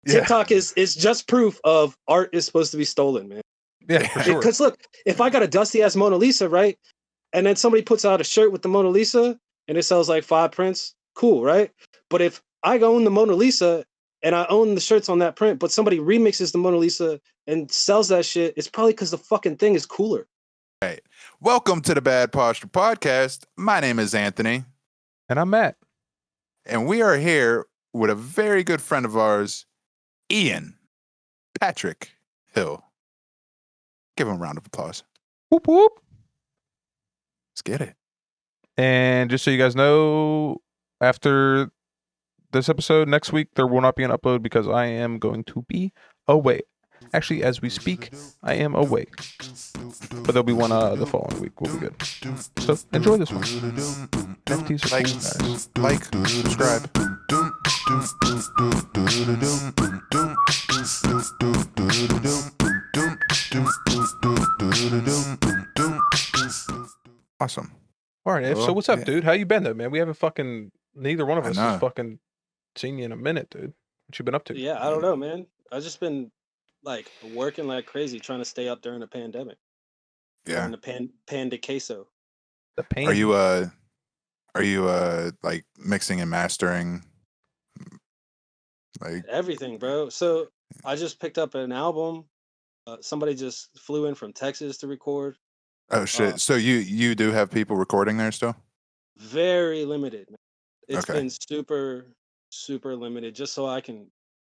Yeah. TikTok is just proof of art is supposed to be stolen, man. Yeah, for sure. Because look, if I got a dusty ass Mona Lisa, right, and then somebody puts out a shirt with the Mona Lisa and it sells like 5 prints, cool, right? But if I own the Mona Lisa and I own the shirts on that print, but somebody remixes the Mona Lisa and sells that shit, it's probably because the fucking thing is cooler. Right. Welcome to the Bad Posture Podcast. My name is Anthony. And I'm Matt. And we are here with a very good friend of ours, Ian Patrick Hill. Give him a round of applause. Whoop, whoop. Let's get it. And just so you guys know, after this episode, next week, there will not be an upload because I am going to be away. Actually, as we speak, I am away. But there'll be one the following week. We'll be good. So enjoy this one. NFTs are cool, guys. Like, subscribe. Awesome. All right, so what's up, dude? How you been, though, man? We haven't fucking, neither one of us has fucking seen you in a minute, dude. What you been up to? Yeah, I don't know, man. I've just been like working like crazy trying to stay up during the pandemic. Yeah. During the panda queso. The pain. Are you like mixing and mastering? Like everything, bro. So I just picked up an album. Somebody just flew in from Texas to record. Oh shit! So you do have people recording there still? Very limited. It's Okay. been super limited, just so I can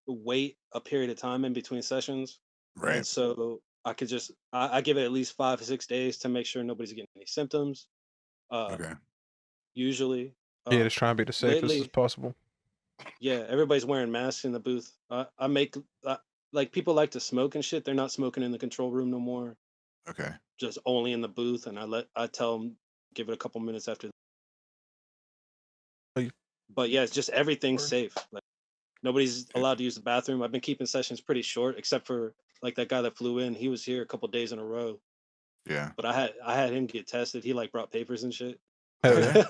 wait a period of time in between sessions. Right. And so I could just I give it at least 5 or 6 days to make sure nobody's getting any symptoms. Okay. Usually. Yeah, just trying to be the safest as possible. Yeah, everybody's wearing masks in the booth. I make like people like to smoke and shit. They're not smoking in the control room no more. Okay. Just only in the booth, and I tell them give it a couple minutes after. But yeah, it's just everything's safe. Like nobody's allowed to use the bathroom. I've been keeping sessions pretty short, except for like that guy that flew in. He was here a couple days in a row. Yeah. But I had him get tested. He like brought papers and shit. Hell yeah.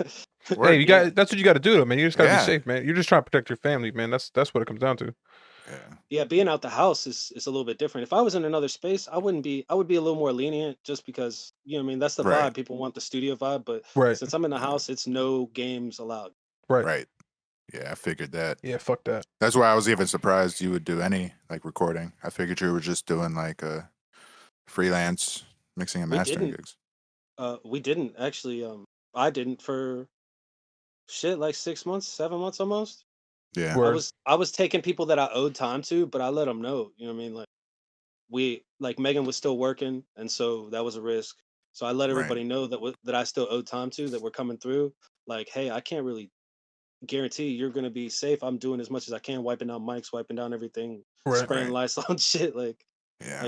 Hey, you got that's what you got to do, though, man. You just got to be safe, man. You're just trying to protect your family, man. That's what it comes down to. Yeah, being out the house is a little bit different. If I was in another space, I would be a little more lenient just because, you know what I mean, that's the vibe. People want the studio vibe, but since I'm in the house, it's no games allowed. Right. Yeah, I figured that. Yeah, fuck that. That's why I was even surprised you would do any like recording. I figured you were just doing like a freelance mixing and mastering gigs. We didn't actually. I didn't for shit like 6 months, 7 months almost. Yeah. I was taking people that I owed time to, but I let them know. You know what I mean? Like Megan was still working, and so that was a risk. So I let everybody know that I still owed time to, that we're coming through. Like, hey, I can't really guarantee you're gonna be safe. I'm doing as much as I can, wiping down mics, wiping down everything, spraying Lysol and shit. Like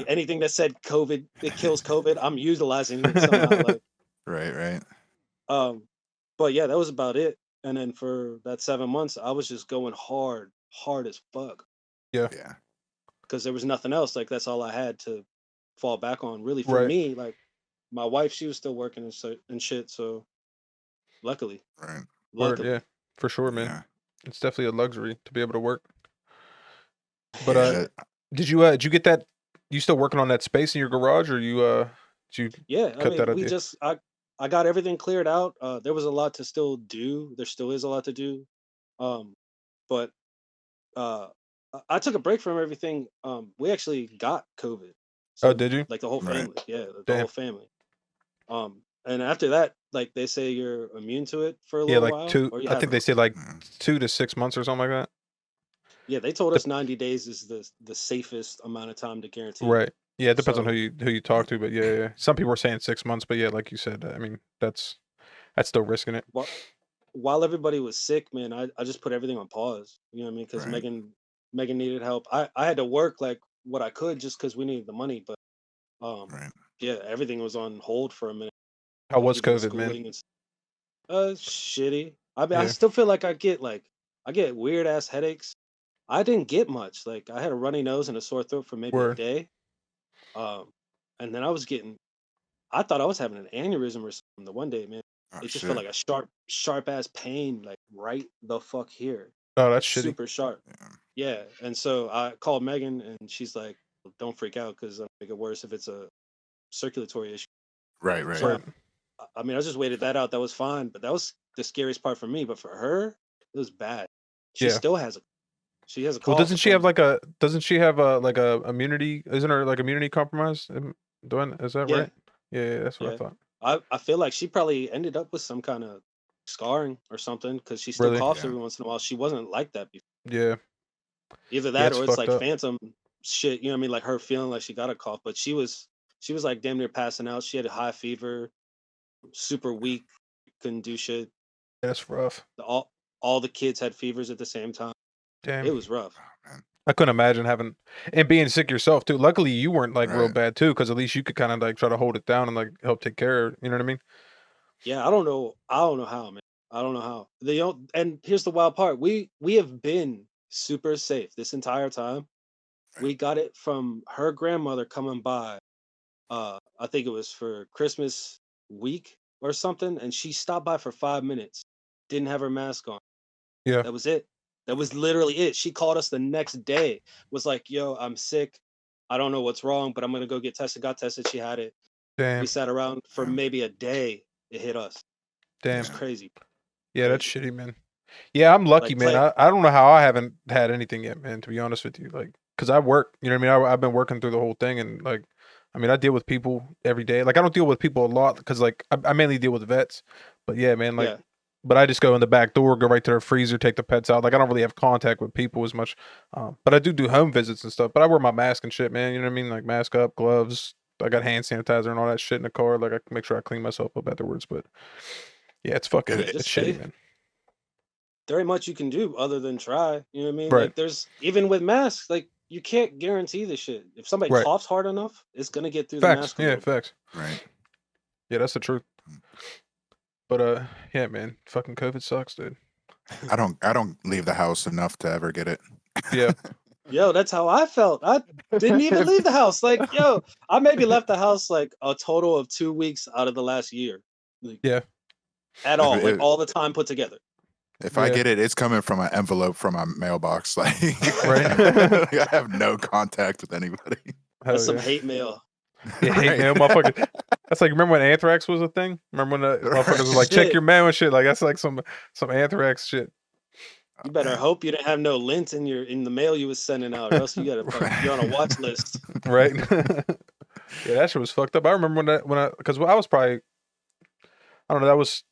anything that said COVID, it kills COVID. I'm utilizing it somehow. Like, right. But yeah, that was about it. And then for that 7 months, I was just going hard as fuck. Yeah. Because there was nothing else. Like that's all I had to fall back on. Really, for me, like my wife, she was still working and shit. So luckily, Word, yeah, for sure, man. Yeah. It's definitely a luxury to be able to work. But did you get that? You still working on that space in your garage, or you did you cut that idea? I got everything cleared out. There was a lot to still do. There still is a lot to do. But I took a break from everything. We actually got COVID. So, oh, did you? Like the whole family. Yeah, the whole family. And after that, like they say you're immune to it for a little while. I think they say like 2 to 6 months or something like that. Yeah, they told us 90 days is the safest amount of time to guarantee. Right. Yeah, it depends on who you talk to, but yeah. Some people are saying 6 months, but yeah, like you said, I mean that's still risking it. While everybody was sick, man, I just put everything on pause. You know what I mean? Because Megan needed help. I had to work like what I could just because we needed the money, but yeah, everything was on hold for a minute. How was COVID, man? Shitty. I mean, I still feel like I get weird ass headaches. I didn't get much. Like I had a runny nose and a sore throat for maybe a day. And then I thought I was having an aneurysm or something the one day, man. It just felt like a sharp ass pain, like right the fuck here. Oh, that's shitty. super sharp. Yeah, and so I called Megan, and she's like, "Don't freak out, because it'll make it worse if it's a circulatory issue." Right, right. So Right. I mean, I just waited that out. That was fine, but that was the scariest part for me. But for her, it was bad. She Yeah. still has a Well, cough. doesn't she have like a immunity? Isn't her like immunity compromised? Is that Yeah, right? Yeah, that's what I yeah. thought. I feel like she probably ended up with some kind of scarring or something, because she still Really? coughs Yeah. every once in a while. She wasn't like that before. Yeah. Either Yeah, that, it's or it's fucked like up. phantom shit. You know what I mean? Like her feeling like she got a cough, but she was like damn near passing out. She had a high fever, super weak, couldn't do shit. That's rough. All the kids had fevers at the same time. It Damn. was rough. Oh, man. I couldn't imagine having and being sick yourself too. Luckily, you weren't like real Right. bad too, because at least you could kind of like try to hold it down and like help take care of. You know what I mean? Yeah, I don't know. I don't know how, man. I don't know how. And here's the wild part. We have been super safe this entire time. We got it from her grandmother coming by. I think it was for Christmas week or something, and she stopped by for 5 minutes. Didn't have her mask on. Yeah. That was it. That was literally it. She called us the next day. Was like, "Yo, I'm sick. I don't know what's wrong, but I'm gonna go get tested." Got tested. She had it. We Damn. sat around for Yeah. maybe a day. It hit us. It was Damn. Yeah. crazy. Yeah, that's Crazy. shitty, man. Yeah, I'm lucky, Like man. play. I don't know how I haven't had anything yet, man. To be honest with you, like, cause I work. You know what I mean? I've been working through the whole thing, and like, I mean, I deal with people every day. Like, I don't deal with people a lot, because like I mainly deal with vets. But yeah, man, like, Yeah. but I just go in the back door, go right to their freezer, take the pets out. Like, I don't really have contact with people as much. But I do home visits and stuff. But I wear my mask and shit, man. You know what I mean? Like, mask up, gloves. I got hand sanitizer and all that shit in the car. Like, I make sure I clean myself up afterwards. But yeah, it's Yeah. fucking, It- it's Just shitty, stay. man. There ain't much you can do other than try. You know what I mean? Right, Like there's even with masks, like you can't guarantee this shit. If somebody right. coughs hard enough, it's gonna get through the Facts. mask a Yeah, little bit. facts. Right. Yeah, that's the truth. But yeah, man, fucking COVID sucks, dude. I don't leave the house enough to ever get it. Yeah, Yo, that's how I felt. I didn't even leave the house. Like, yo, I maybe left the house like a total of 2 weeks out of the last year. Like yeah, at If, all. Like if, all the time put together. if I yeah. get it, it's coming from an envelope from a mailbox. Like, Right. I have no contact with anybody. That's Hell some yeah. hate mail. Yeah, hate Right. mail, motherfucker. That's like, remember when anthrax was a thing? Remember when the motherfuckers was like, check Shit. your mail and shit? Like, that's like some anthrax shit. You Oh, better man. hope you didn't have no lint in the mail you was sending out, or else you gotta you're on a watch list. Right? Yeah, that shit was fucked up. I remember because I was probably, I don't know, that was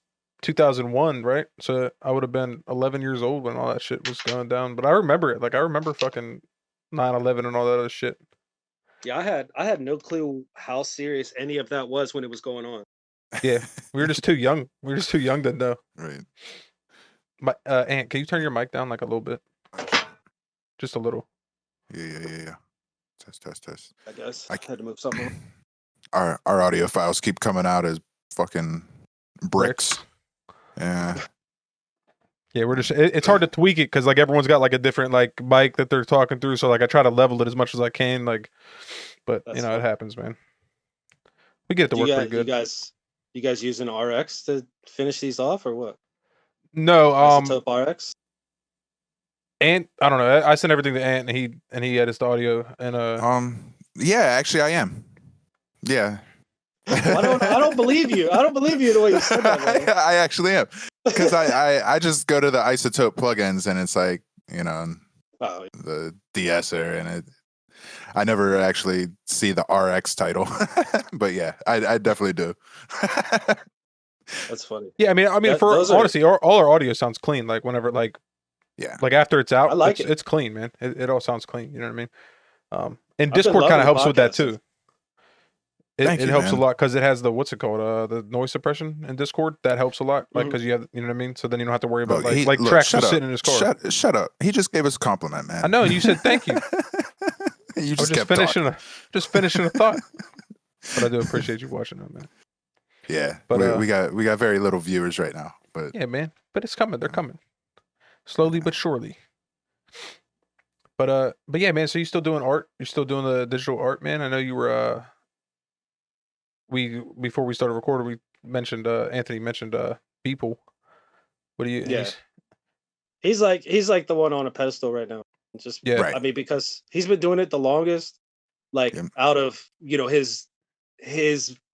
2001, right? So I would have been 11 years old when all that shit was going down. But I remember it. Like, I remember fucking 9/11 and all that other shit. Yeah, I had no clue how serious any of that was when it was going on. Yeah, we were just too young. We were just too young to know. Right. My Aunt, can you turn your mic down like a little bit, just a little? Yeah. Test, test, test. I guess I I had to move something. our audio files keep coming out as fucking bricks. Yeah. Yeah, we're just. It's hard to tweak it because like everyone's got like a different like mic that they're talking through. So like I try to level it as much as I can. Like, but That's you know it fine. happens, man. We get it to Do you work pretty guys, you good. guys, you guys using RX to finish these off or what? No, Isotope RX. Ant. I don't know. I sent everything to Ant, and he edits the audio and Yeah, actually I am. Yeah. Well, I don't believe you. I don't believe you the way you said that, man. I actually am. Because I just go to the isotope plugins and it's like, you know, Oh, the de-esser and I never actually see the RX title. But yeah, I definitely do. that's funny. yeah. I mean, for Those are. honestly, all our audio sounds clean. Like whenever Yeah. like after it's I out, like it. it's clean, man. It all sounds clean. You know what I mean? And I've been Discord kind of loving helps with that podcasting. too. Thank It you, helps a man. lot because it has the what's it called the noise suppression in Discord that helps a lot like Mhm. because you have you know what I mean so then you don't have to worry Look, about like Trax shut was up. sitting in his car. Shut up. He just gave us a compliment, man. I know, and you said thank you. You I was just kept talking. just finishing a thought, but I do appreciate you watching that, man. Yeah, But we got very little viewers right now, but yeah, man. But it's coming. They're coming slowly but surely. But yeah, man. So you still doing art? You're still doing the digital art, man. I know you were we before we started recording we mentioned Anthony mentioned people. What do you? Yeah. He's like the one on a pedestal right now. Just Yeah. Right. I mean, because he's been doing it the longest, like Yeah. out of his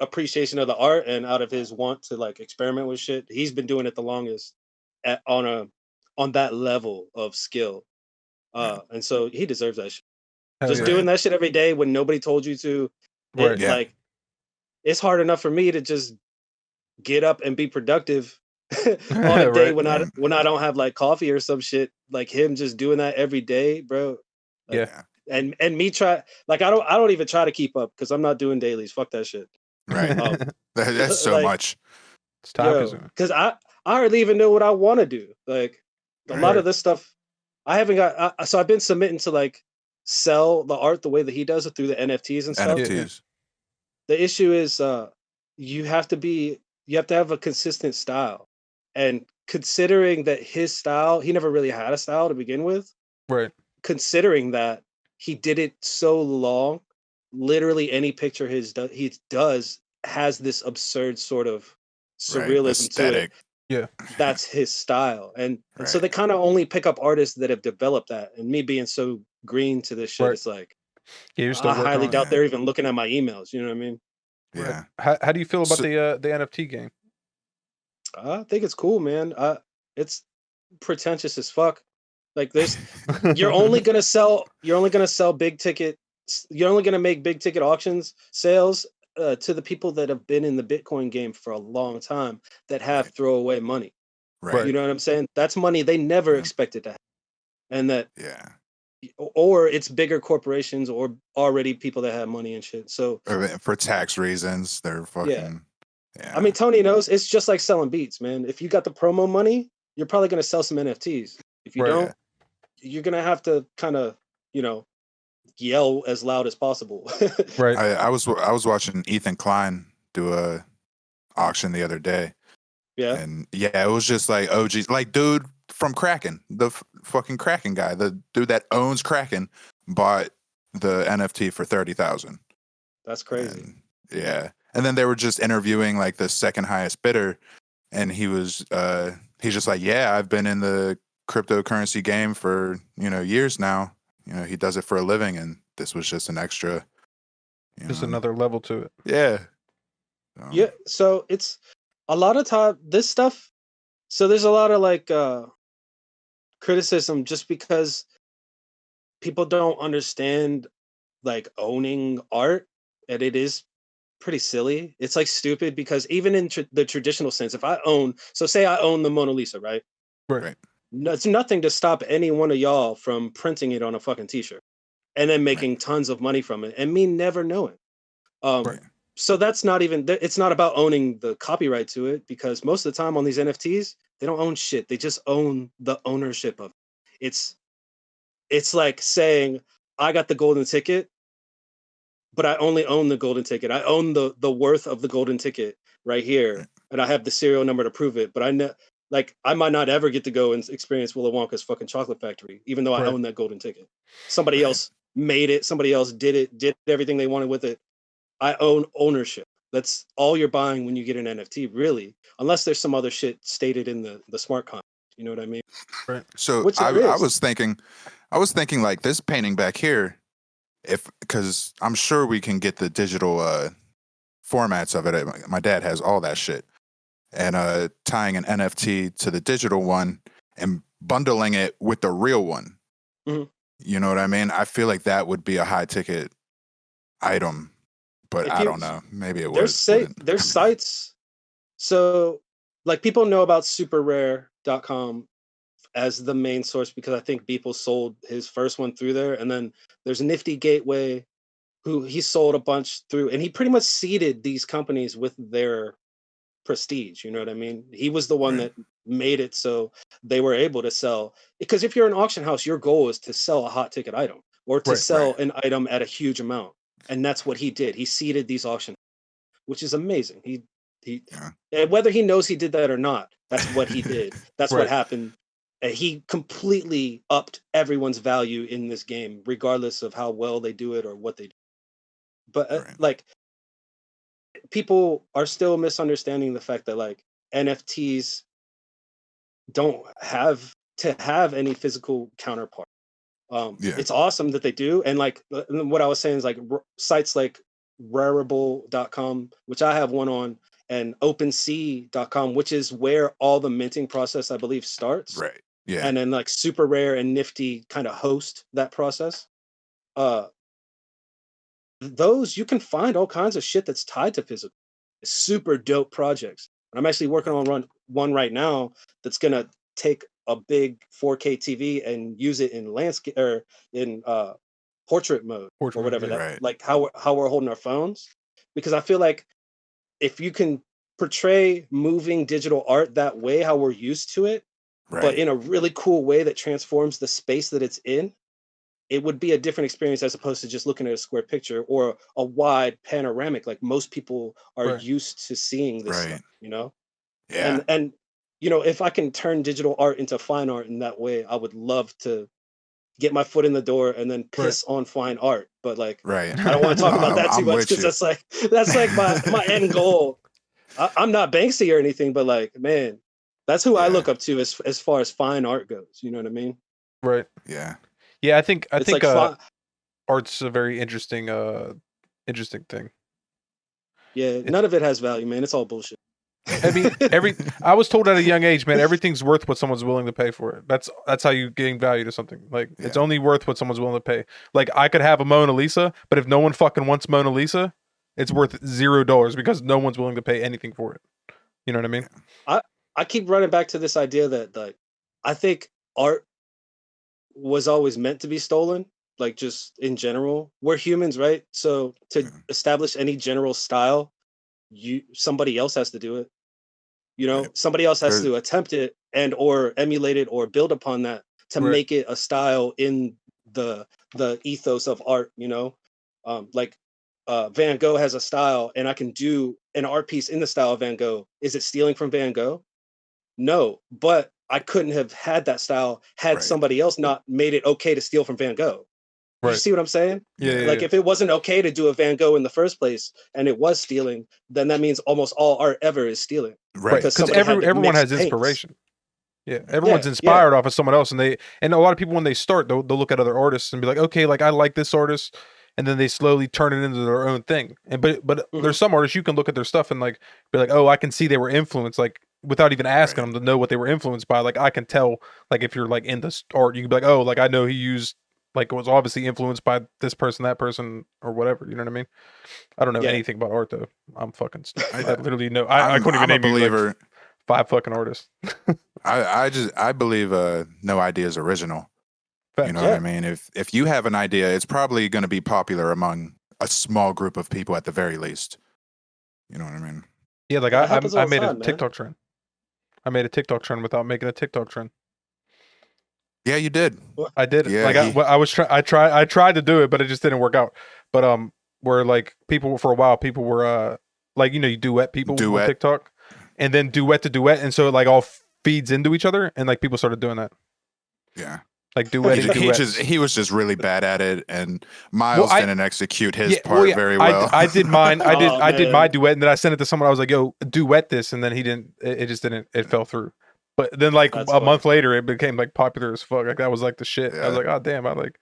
appreciation of the art and out of his want to like experiment with shit. He's been doing it the longest on that level of skill. Right. And so he deserves that shit. Hell Just yeah. doing Right. that shit every day when nobody told you to. Right. Yeah. Like it's hard enough for me to just get up and be productive on a day Right. when I Right. when I don't have like coffee or some shit. Like him just doing that every day, bro. Like, Yeah. Yeah. and me try like I don't even try to keep up because I'm not doing dailies. Fuck that shit. Right. Um, That's so like much. It's time yo, consuming. because I hardly even know what I want to do. Like a Right. lot of this stuff, I haven't got. So I've been submitting to like sell the art the way that he does it through the NFTs and stuff. Yeah. NFTs. The issue is you have to have a consistent style, and considering that his style, he never really had a style to begin with. Right. Considering that he did it so long, literally any picture he does has this absurd sort of Right. surrealism to it. Aesthetic. Yeah. That's his style, and so they Right. kind of only pick up artists that have developed that. And me being so green to this shit, Right. it's like Yeah, you're still I working highly on it. doubt Yeah. they're even looking at my emails. You know what I mean? Right. Yeah. How do you feel about So, the NFT game? I think it's cool, man. It's pretentious as fuck. Like there's you're only gonna sell big ticket you're only gonna make big ticket auctions sales to the people that have been in the Bitcoin game for a long time that have right. throwaway money. Right. You know what I'm saying? That's money they never Yeah. expected to have. And that Yeah. or it's bigger corporations or already people that have money and shit. So For tax reasons, they're yeah. fucking. I mean Yeah. Tony knows it's just like selling beats, man. If you got the promo money, you're probably gonna sell some NFTs. If you Right. don't, you're gonna have to kind of, yell as loud as possible. Right. I was watching Ethan Klein do a auction the other day, Yeah. and yeah, it was just like OG, like dude from Kraken, the fucking Kraken guy, the dude that owns Kraken, bought the NFT for 30,000. That's crazy. And yeah, and then they were just interviewing like the second highest bidder, and he's just like, yeah, I've been in the cryptocurrency game for years now. He does it for a living, and this was just an extra. Just another level to it. Yeah. Yeah. So it's a lot of time this stuff. So there's a lot of like criticism just because people don't understand like owning art, and it is pretty silly. It's like stupid because even in the traditional sense, if I own, so say I own the Mona Lisa, right? Right. Right. No, it's nothing to stop any one of y'all from printing it on a fucking t-shirt and then Right. making tons of money from it and me never knowing. Right. So that's not even, it's not about owning the copyright to it because most of the time on these NFTs, they don't own shit. They just own the ownership of it. It's like saying, I got the golden ticket, but I only own the golden ticket. I own the worth of the golden ticket right here, Right. and I have the serial number to prove it. But I might not ever get to go and experience Willy Wonka's fucking chocolate factory, even though I Right. own that golden ticket. Somebody Right. else made it. Somebody else did it. Did everything they wanted with it. I own ownership. That's all you're buying when you get an NFT, really, unless there's some other shit stated in the smart contract. You know what I mean? Right. So Which there I is. was thinking like this painting back here, because I'm sure we can get the digital formats of it. My dad has all that shit, and tying an NFT to the digital one and bundling it with the real one. Mhm. You know what I mean? I feel like that would be a high ticket item, but If I you don't know. Maybe it wouldn't. there's sites. So like people know about superrare.com as the main source because I think Beeple sold his first one through there. And then there's Nifty Gateway, who he sold a bunch through, and he pretty much seeded these companies with their prestige. You know what I mean? He was the one Right. that made it so they were able to sell. Because if you're an auction house, your goal is to sell a hot ticket item or to Right. sell Right. an item at a huge amount. And that's what he did. He seeded these auction, which is amazing. He Yeah. and whether he knows he did that or not, that's what he did. That's what Right. happened. And he completely upped everyone's value in this game, regardless of how well they do it or what they do. But Right. like people are still misunderstanding the fact that like NFTs don't have to have any physical counterpart. Yeah. It's awesome that they do. And like what I was saying is like sites like Rarible.com, which I have one on, and OpenSea.com, which is where all the minting process, I believe, starts. Right. Yeah. And then like Super Rare and Nifty kind of host that process. Those you can find all kinds of shit that's tied to physical. Super dope projects. And I'm actually working on one right now that's gonna take a big 4K TV and use it in landscape or in portrait mode or whatever that Right. like how we're holding our phones. Because I feel like if you can portray moving digital art that way, how we're used to it, but Right. in a really cool way that transforms the space that it's in, it would be a different experience as opposed to just looking at a square picture or a wide panoramic like most people are Right. used to seeing this Right. stuff, you know? Yeah. And you know, if I can turn digital art into fine art in that way, I would love to get my foot in the door and then Right. piss on fine art. But like Right. I don't want to talk No, about that too I'm much with because you. that's like my end goal. I'm not Banksy or anything, but like, man, that's who I Yeah. look up to as far as fine art goes. You know what I mean? Right. Yeah. Yeah, I think It's like fine. art's a very interesting thing. Yeah, It's, none of it has value, man. It's all bullshit. I mean, I was told at a young age, man, everything's worth what someone's willing to pay for it. That's how you gain value to something. Like it's Yeah. only worth what someone's willing to pay. Like I could have a Mona Lisa, but if no one fucking wants Mona Lisa, it's worth $0 because no one's willing to pay anything for it. You know what I mean? I keep running back to this idea that like I think art was always meant to be stolen, like just in general. We're humans, right? So to Yeah. establish any general style, somebody else has to do it. You know, Right. somebody else has There's- to attempt it and or emulate it or build upon that to Right. make it a style in the ethos of art, you know? Like Van Gogh has a style and I can do an art piece in the style of Van Gogh. Is it stealing from Van Gogh? No, but I couldn't have had that style had Right. somebody else not made it okay to steal from Van Gogh. You Right. see what I'm saying? Yeah. Like if it wasn't okay to do a Van Gogh in the first place and it was stealing, then that means almost all art ever is stealing. Right. Because somebody had to everyone mix has paints. inspiration. Yeah, everyone's Yeah, inspired off of someone else, and a lot of people when they start, they'll look at other artists and be like, okay, like I like this artist, and then they slowly turn it into their own thing. And but Mhm. there's some artists you can look at their stuff and like be like, oh, I can see they were influenced, like without even asking Right. them to know what they were influenced by. Like I can tell, like if you're like in this art, you can be like, oh, like I know he used like was obviously influenced by this person, that person, or whatever. You know what I mean? I don't know Yeah. anything about art though. I'm fucking. I Yeah. literally know. I couldn't even I'm a name you like believer. 5 fucking artists. I believe no idea is original. Facts. You know Yeah. what I mean? If you have an idea, it's probably going to be popular among a small group of people at the very least. You know what I mean? Yeah, like That happens I all the made a time, man. TikTok trend. I made a TikTok trend without making a TikTok trend. Yeah, you did. I did. Yeah, Like I tried to do it, but it just didn't work out. But where like people for a while, people were like you duet people on Duet. TikTok, and then duet to duet, and so it like all feeds into each other, and like people started doing that, Yeah. like duetting duets. He was just really bad at it, and Miles I- didn't execute his Yeah, part well, yeah, very well. I did mine. I did my man. duet, and then I sent it to someone. I was like, "Yo, duet this," and then he didn't. It just didn't. It fell through. But then, like That's a month funny. later, it became like popular as fuck. Like that was like the shit. I was Yeah. like, "Oh damn!" I like.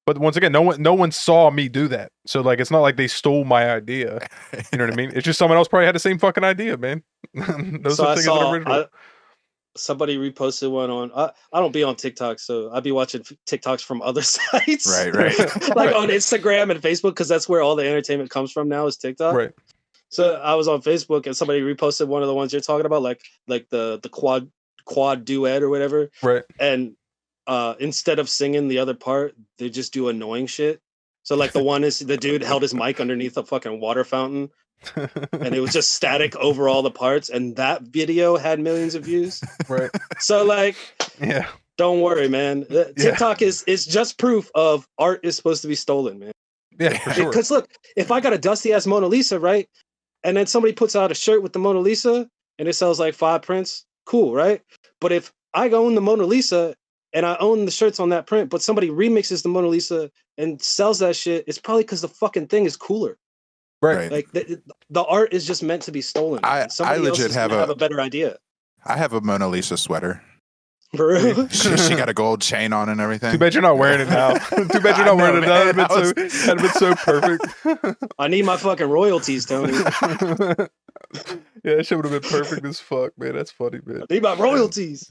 But once again, no one saw me do that. So like, it's not like they stole my idea. You know what I mean? It's just someone else probably had the same fucking idea, man. No So such I thing as an saw original. somebody reposted one on I don't be on TikTok, so I'd be watching TikToks from other sites. Right, right. Like on Instagram and Facebook, because that's where all the entertainment comes from now is TikTok. Right. So I was on Facebook and somebody reposted one of the ones you're talking about, like the quad duet or whatever. Right. And instead of singing the other part, they just do annoying shit. So like the one is the dude held his mic underneath a fucking water fountain and it was just static over all the parts, and that video had millions of views. Right. So like, Yeah. don't worry, man. TikTok is just proof of art is supposed to be stolen, man. Yeah. For sure. Because look, if I got a dusty ass Mona Lisa, right, and then somebody puts out a shirt with the Mona Lisa and it sells like 5 prints, cool, right? But if I own the Mona Lisa and I own the shirts on that print, but somebody remixes the Mona Lisa and sells that shit, it's probably because the fucking thing is cooler. Right. Like the art is just meant to be stolen. I Somebody else legit is gonna have a better idea. I have a Mona Lisa sweater. For real? She got a gold chain on and everything. Too bad you're not wearing it now. Too bad you're not wearing it now. That'd have been so perfect. I need my fucking royalties, Tony. Yeah, that shit would have been perfect as fuck, man. That's funny, man. I need my royalties.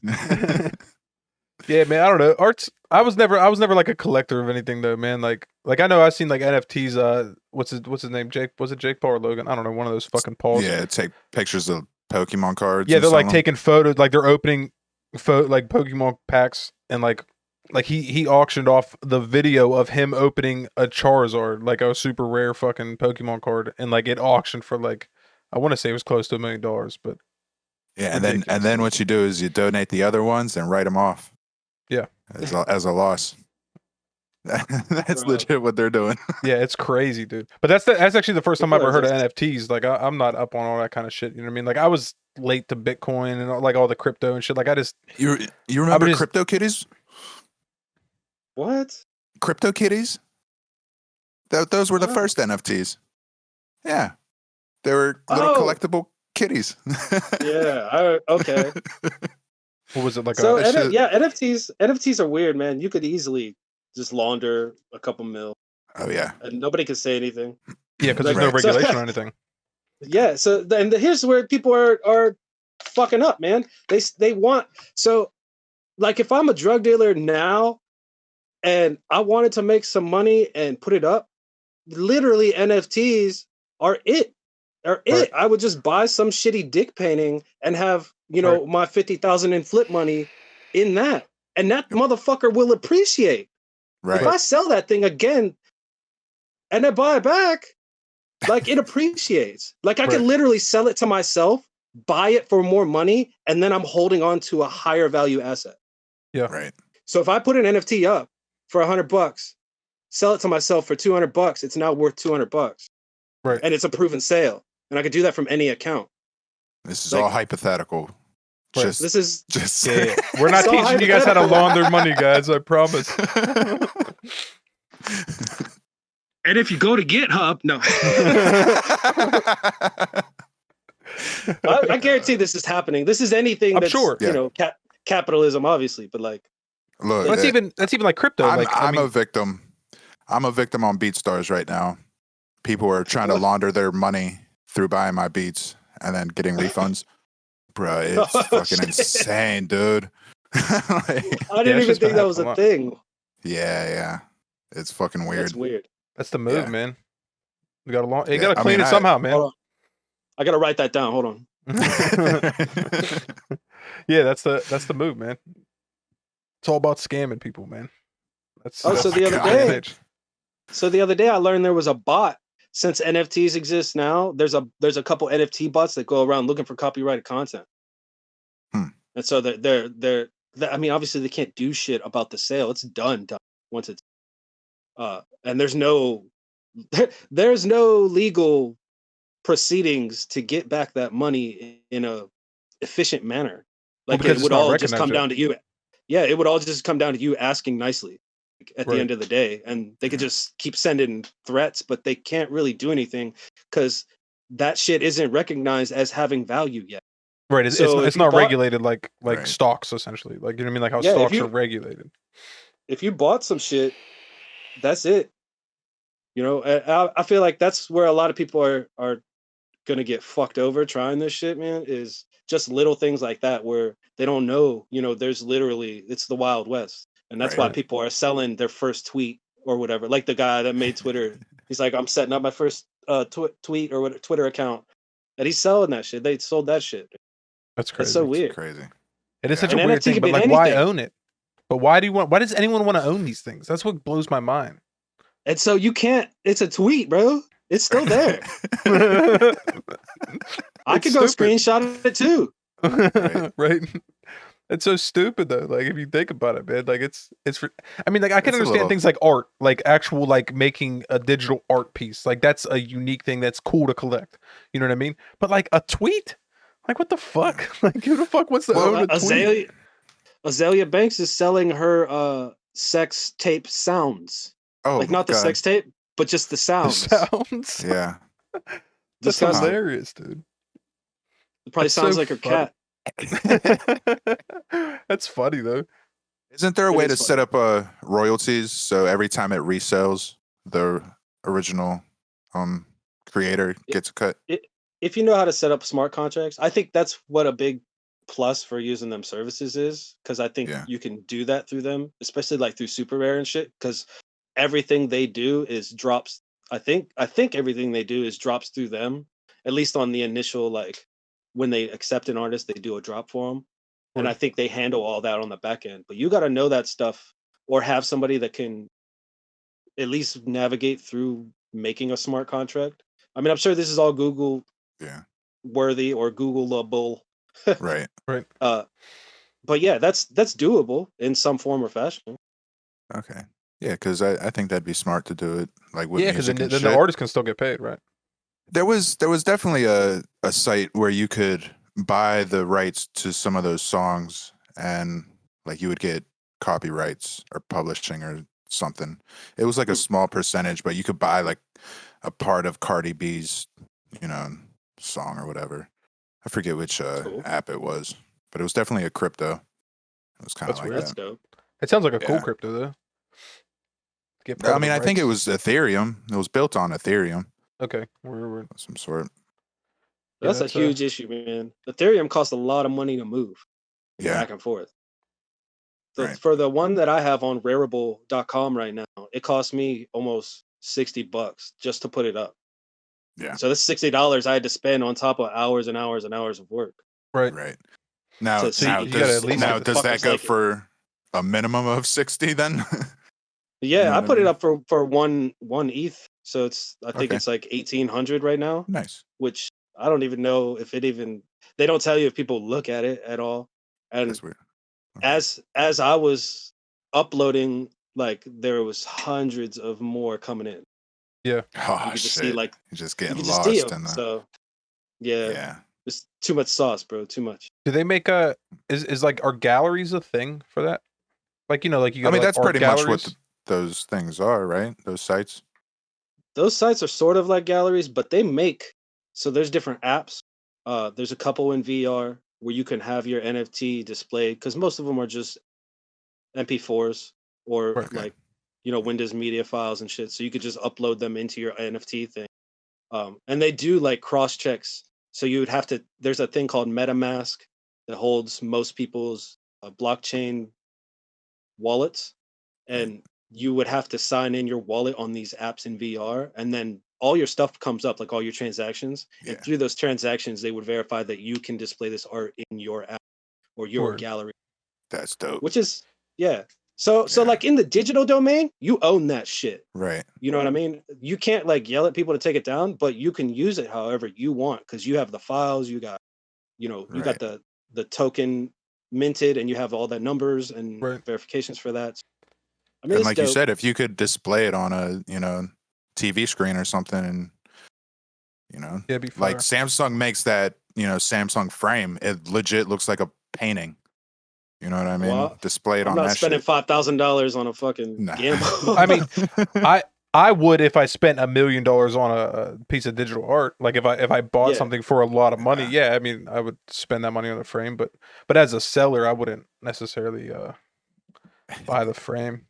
Yeah, man. I don't know. Arts. I was never like a collector of anything though, man. Like I know I've seen like NFTs. What's his name? Jake? Was it Jake Paul or Logan? I don't know. One of those fucking Pauls. Yeah, take pictures of Pokemon cards. Yeah, and they're like sell 'em. taking photos, like they're opening like Pokemon packs, and like he auctioned off the video of him opening a Charizard, like a super rare fucking Pokemon card, and like it auctioned for like I want to say it was close to $1 million, but Yeah, ridiculous. and then what you do is you donate the other ones and write them off. Yeah. As a loss. That's Bro. legit what they're doing. yeah, it's crazy, dude. But that's actually the first time I People ever are heard of just- NFTs. Like I'm not up on all that kind of shit. You know what I mean? Like I was late to Bitcoin and like all the crypto and shit. Like I just You remember just- Crypto Kitties? What? Crypto Kitties? Those were the What? first NFTs. Yeah. They were little Oh. collectible kitties. Yeah. Okay. what was it like? So a, that shit- NFTs are weird, man. You could easily just launder a couple mil, Oh yeah. and nobody can say anything. yeah, because there's no Right. So- regulation or anything. Yeah. So and here's where people are fucking up, man. They want so like if I'm a drug dealer now, and I wanted to make some money and put it up, literally NFTs are it. Are it. Right. I would just buy some shitty dick painting and have, Right. my 50,000 in flip money in that. And that motherfucker will appreciate. Right. If I sell that thing again and I buy it back, like it appreciates. Like I Right. could literally sell it to myself, buy it for more money, and then I'm holding on to a higher value asset. Right. So if I put an NFT up for $100, sell it to myself for $200, it's now worth $200. Right. And it's a proven sale. And I could do that from any account. This is Like- all hypothetical. Right. Just This is just Yeah. We're not It's all teaching you guys how to hypothetical. launder money, guys. I promise. and if you go to GitHub, no. I guarantee this is happening. This is anything I'm that's sure. Yeah. Capitalism, obviously, but like Look, That's even like crypto. I'm, like I I'm mean, a victim. I'm a victim on BeatStars right now. People are trying to launder their money through buying my beats and then getting refunds. Bro, it's Oh, fucking shit. insane, dude. Like, I didn't it's even just been think that was happening a a lot. thing. yeah. It's fucking weird. That's weird. that's the move, Yeah. man. You gotta you Yeah, gotta I clean mean, it somehow, man. Hold on. I gotta write that down. Hold on. Yeah, that's the move, man. It's all about scamming people, man. That's Oh, so that's the other day and day- age. So the other day I learned there was a bot. Since NFTs exist now, there's a couple NFT bots that go around looking for copyrighted content. Hmm. And so they're I mean, obviously they can't do shit about the sale. It's done once it's and there's no legal proceedings to get back that money in a efficient manner. Like because it it's would not all just recognized come yet. down to you. Yeah, it would all just come down to you asking nicely at Right. the end of the day, and they could just keep sending threats, but they can't really do anything because that shit isn't recognized as having value yet. Right, it's So if it's you not bought- regulated like Right. stocks essentially. Like you know what I mean? Like how Yeah, if stocks you- are regulated. If you bought some shit, that's it. I feel like that's where a lot of people are gonna get fucked over trying this shit, man. Is just little things like that where they don't know. There's literally it's the Wild West, and that's why Right. people are selling their first tweet or whatever. Like the guy that made Twitter, he's like, I'm setting up my first tweet or what Twitter account, and he's selling that shit. They sold that shit. That's crazy. That's so weird. Crazy. It is Yeah. such a An weird NFT thing, could but be like why anything. own it? But why does anyone want to own these things? That's what blows my mind. And so you can't. It's a tweet, bro. It's still there. I It's could go stupid. screenshot it too. Right? It's so stupid though. Like if you think about it, man, like it's I mean, like I can It's a understand little- things like art, like actual like making a digital art piece. Like that's a unique thing that's cool to collect. You know what I mean? But like a tweet? Like what the fuck? Like who the fuck wants to own a tweet? Azalea Banks is selling her sex tape sounds. Oh, Like not the God. sex tape, but just the The sounds. sounds. Yeah. That's Disgusting. hilarious, dude. It probably That's sounds so like her funny. cat. That's funny though. Isn't there a It way is to set funny. up royalties so every time it resells, the original creator It, gets a cut? if you know how to set up smart contracts, I think that's what a big plus for using them services is, because I think Yeah. you can do that through them, especially like through Super Rare and shit. Because everything they do is drops. I think everything they do is drops through them. At least on the initial, like when they accept an artist, they do a drop for them, and I Word. think they handle all that on the back end. But you got to know that stuff, or have somebody that can at least navigate through making a smart contract. I mean, I'm sure this is all Google Yeah. worthy or Googleable. Right. Right. uh, but yeah, that's doable in some form or fashion. Okay. Yeah, because I think that'd be smart to do it like with Yeah, because music and then the shit. artist can still get paid, right? There was definitely a site where you could buy the rights to some of those songs and like you would get copyrights or publishing or something. It was like a Hmm, small percentage, but you could buy like a part of Cardi B's, you know, song or whatever. I forget which that's cool. app it was, but it was definitely a crypto. It was kind of That's like weird. That's that. dope. It sounds like a cool Yeah. crypto though. Get part I of the mean, I think it rights. was Ethereum. It was built on Ethereum Okay. We're of some sort. yeah, That's a that's huge issue, man. Ethereum costs a lot of money to move Yeah. back and forth. Right. For the one that I have on Rarible.com right now, it cost me almost $60 just to put it up. Yeah. So that's $60 I had to spend on top of hours and hours and hours of work right. Right. Now, to So you, now see you gotta at does if least now get the does that motherfuckers go like it. for a minimum of 60 then? You know Yeah, I what I put it mean? up for one ETH, so I think Okay. it's like 1,800 right now, Nice. which I don't even know if it even, they don't tell you if people look at it at all. And That's weird. Okay. as I was uploading, like there was hundreds of more coming in. yeah. Oh You could just see shit. like You're just you getting could just see lost them. in the So yeah, yeah. it's too much sauce, bro. Too much. Do they make a is like are galleries a thing for that? Like like you I go to mean, like that's art pretty much what galleries. those things are, right? Those sites. Those sites are sort of like galleries, but they make, so there's different apps. There's a couple in VR where you can have your NFT displayed, because most of them are just MP4s or Right. Okay. like Windows media files and shit. So you could just upload them into your NFT thing. And they do like cross checks. So you would have to. There's a thing called MetaMask that holds most people's blockchain wallets, Right. and you would have to sign in your wallet on these apps in VR, and then all your stuff comes up, like all your transactions, and Yeah. through those transactions, they would verify that you can display this art in your app or your Word. gallery, That's dope. which is yeah. So Yeah. like in the digital domain, you own that shit. Right. You know what I mean? You can't like yell at people to take it down, but you can use it however you want because you have the files, you got Right. the token minted, and you have all the numbers and Right. verifications for that. I mean, And it's like you dope. said, if you could display it on a, TV screen or something and, Yeah, be like fire. Samsung makes that, Samsung frame, it legit looks like a painting. You know what I mean? Well, Display it I'm on not that spending shit. $5,000 on a fucking Nah. gamble. I mean, I would if I spent $1 million on a piece of digital art. Like if I bought Yeah, something for a lot of money, Yeah. yeah, I mean I would spend that money on the frame, but as a seller, I wouldn't necessarily buy the frame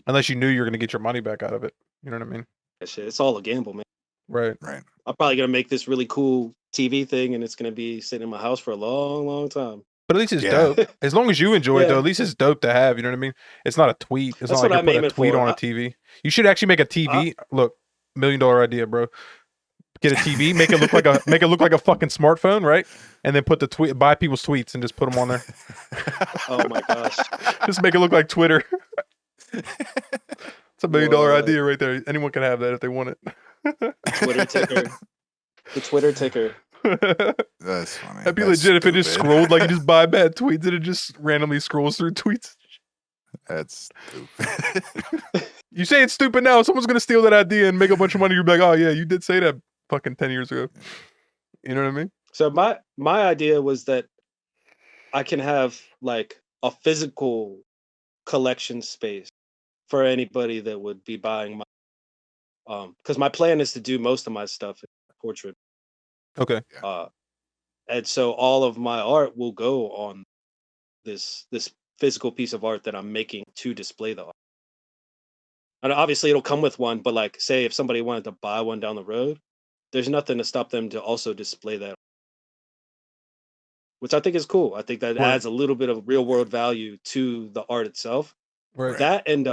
unless you knew you were gonna get your money back out of it. You know what I mean? that shit. It's all a gamble, man. Right. Right. I'm probably gonna make this really cool TV thing, and it's gonna be sitting in my house for a long, long time. But at least it's Yeah. dope. As long as you enjoy it, though, Yeah, at least it's dope to have. You know what I mean? It's not a tweet. It's not that's like what you're I'm putting a aiming tweet for. on a TV. You should actually make a I, TV. Look, $1 million idea, bro. Get a TV, make it look like a fucking smartphone, right? And then put the tweet, buy people's tweets, and just put them on there. oh my gosh, Just make it look like Twitter. It's $1 million what idea right there. Anyone can have that if they want it. the Twitter ticker? The Twitter ticker. That's funny. That'd be That's legit if it just stupid. scrolled like you just buy bad tweets and it just randomly scrolls through tweets. That's stupid. You say it's stupid now, someone's gonna steal that idea and make a bunch of money. You're like, oh yeah, you did say that fucking 10 years ago. You know what I mean? So my idea was that I can have like a physical collection space for anybody that would be buying my because my plan is to do most of my stuff in portrait. Okay. Uh And so all of my art will go on this physical piece of art that I'm making to display the art. And obviously it'll come with one, but like say if somebody wanted to buy one down the road, there's nothing to stop them to also display that, which I think is cool. I think that Word. adds a little bit of real world value to the art itself. Right. That and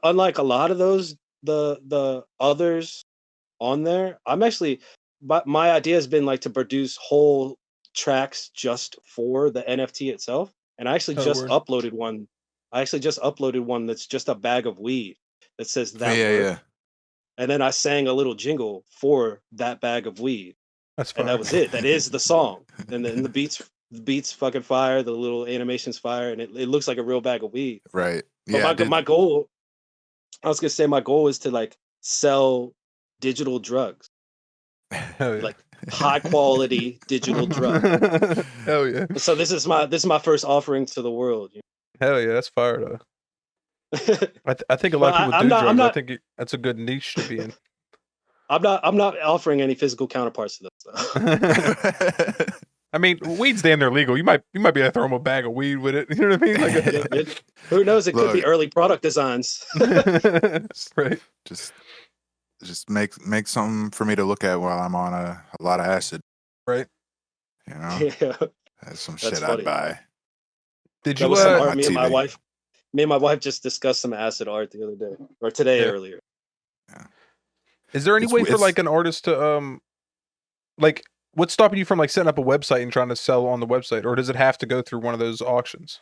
unlike a lot of those the others on there, I'm actually but my idea has been like to produce whole tracks just for the NFT itself. And I actually Oh, just word. uploaded one. I actually just uploaded one that's just a bag of weed that says that Yeah, word. yeah. And then I sang a little jingle for that bag of weed. That's And fire. that was it. That is the song. And then the beats fucking fire, the little animations fire, and it looks like a real bag of weed. Right. But Yeah. my goal, I was gonna say my goal is to like sell digital drugs, Hell yeah. like high quality digital drugs. Hell yeah. So this is my first offering to the world. Hell yeah. That's fire though. But I think a lot of people I'm do not. I'm drugs. I not. think that's a good niche to be in. I'm not offering any physical counterparts to this. Though. I mean, weed's damn near legal. You might be able to throw them a bag of weed with it. You know what I mean? Like Who knows? It could be Look. early product designs. Right. Just make something for me to look at while I'm on a lot of acid. Right. You know, Yeah, that's some that's shit funny. I'd buy. Did That you was some on art. my Me and my TV. wife just discussed some acid art the other day or today Yeah. earlier. Is there any way for like an artist to like what's stopping you from like setting up a website and trying to sell on the website, or does it have to go through one of those auctions?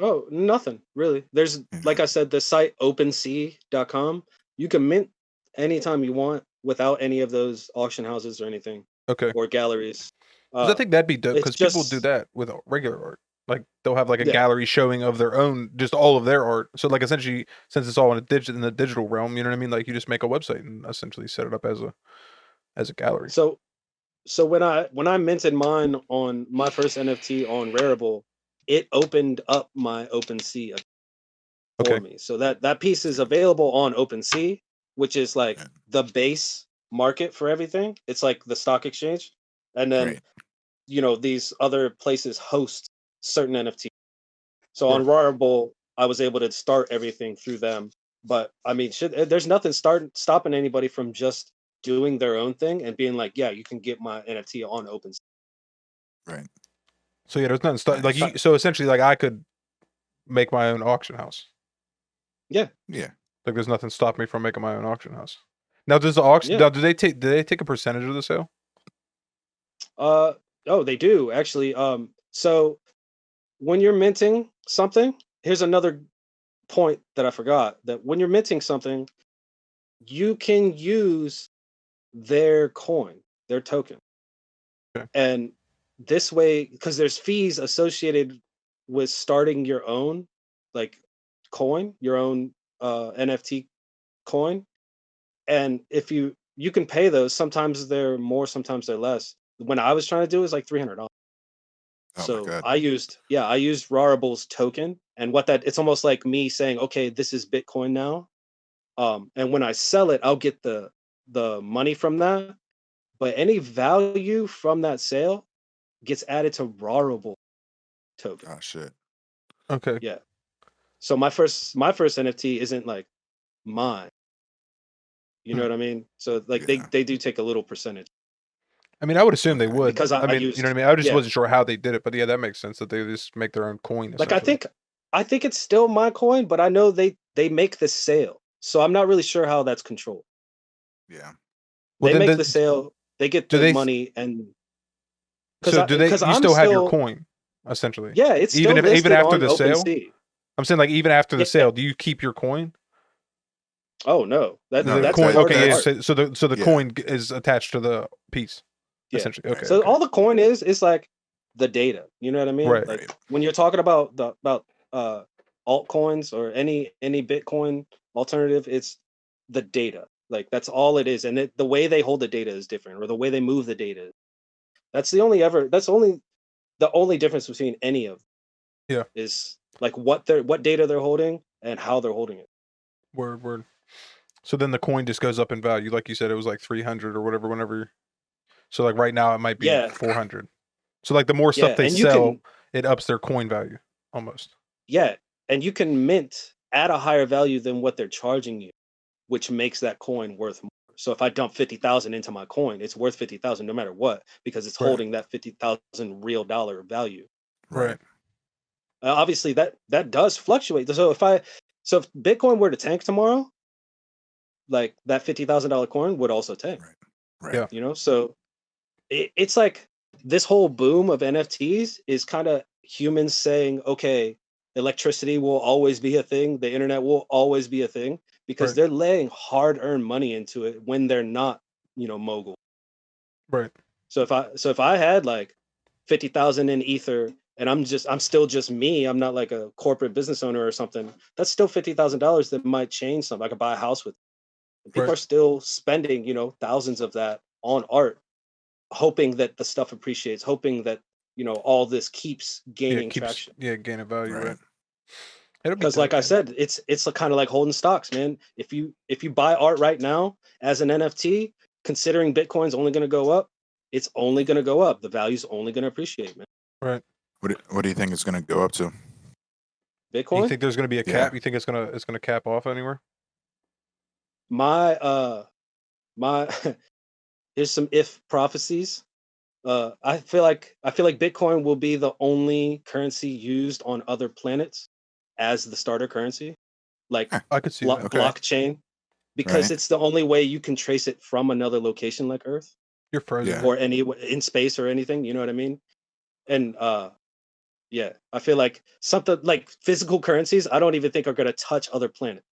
Oh, nothing really. There's like I said, the site OpenSea.com. You can mint anytime you want without any of those auction houses or anything Okay. or galleries. 'Cause I think that'd be dope It's because people do just that with regular art. Like they'll have like a yeah. gallery showing of their own, just all of their art. So like essentially, since it's all in the digital realm, you know what I mean? Like you just make a website and essentially set it up as a gallery. So when I minted mine on my first NFT on Rarible, it opened up my OpenSea for Okay. me. So that piece is available on OpenSea, which is like the base market for everything. It's like the stock exchange. And then, Right. these other places host certain NFTs. So Sure. on Rarible, I was able to start everything through them. But I mean, there's nothing stopping anybody from just doing their own thing and being like, yeah, you can get my NFT on OpenSea. Right. So yeah, there's nothing like Nice. so essentially like I could make my own auction house. Yeah. Yeah. Like there's nothing stopping me from making my own auction house. Now does the auction Yeah. now do they take a percentage of the sale? Oh, they do actually. So when you're minting something, here's another point that I forgot, that when you're minting something, you can use their coin, their token. Okay. And this way, because there's fees associated with starting your own like coin, your own NFT coin. And if you can pay those, sometimes they're more, sometimes they're less. When I was trying to do it was like $300. Oh my So god. I used Rarible's token, and what that it's almost like me saying, okay, this is Bitcoin now. And when I sell it, I'll get the money from that. But any value from that sale gets added to Rarible token. Oh shit. Okay. Yeah. So my first NFT isn't like mine. You know what I mean? So like Yeah. they do take a little percentage I mean, I would assume they Okay. would. because I mean, used you know what I mean? I just yeah. wasn't sure how they did it, but yeah, that makes sense that they just make their own coin Like essentially. I think it's still my coin, but I know they make the sale. So I'm not really sure how that's controlled. Yeah. Well, They then make the sale, they get do the they money, and so do they because you I'm still have your still coin essentially? yeah, it's still Even listed after on the sale? OpenSea. I'm saying like even after the Yeah. sale, do you keep your coin? Oh no, No, that's coin. part of Okay, the yeah. art. So the Yeah. coin is attached to the piece, Yeah. essentially. Okay. So Okay. all the coin is like the data. You know what I mean? Right. Like Right. when you're talking about altcoins or any Bitcoin alternative, it's the data. Like that's all it is, and the way they hold the data is different, or the way they move the data. That's the only difference between any of them. Yeah. Is like what data they're holding and how they're holding it. Word. So then the coin just goes up in value, like you said. It was like 300 or whatever. Whenever. So like right now it might be Yeah. 400. So like the more Yeah, stuff they and you sell, can it ups their coin value almost. yeah, and you can mint at a higher value than what they're charging you, which makes that coin worth more. So if I dump 50,000 into my coin, it's worth 50,000 no matter what because it's Right. holding that 50,000 real dollar value. Right. Obviously that does fluctuate. So if Bitcoin were to tank tomorrow, like that $50,000 coin would also tank. Right. Yeah. You know, so it's like this whole boom of NFTs is kind of humans saying, okay, electricity will always be a thing, the internet will always be a thing, because Right. they're laying hard-earned money into it when they're not, mogul. Right. So if I had like 50,000 in ether and I'm still just me, I'm not like a corporate business owner or something, that's still $50,000 that might change something. I could buy a house with. People Right. are still spending, thousands of that on art, hoping that the stuff appreciates, hoping that, all this keeps Yeah, gaining it keeps traction. gaining value, Right. right? It'll be Because like dope. I said, it's kind of like holding stocks, man. If you buy art right now as an NFT, considering Bitcoin's only going to go up, it's only going to go up. The value's only going to appreciate, man. Right. What do you think it's going to go up to? You Bitcoin, think there's going to be a Yeah. cap? You think it's gonna cap off anywhere? my here's some if prophecies. I feel like Bitcoin will be the only currency used on other planets as the starter currency, like I could see that. Okay. blockchain, because Right. it's the only way you can trace it from another location like Earth You're frozen. Yeah. or any in space or anything. You know what I mean? And yeah, I feel like something like physical currencies, I don't even think are going to touch other planets.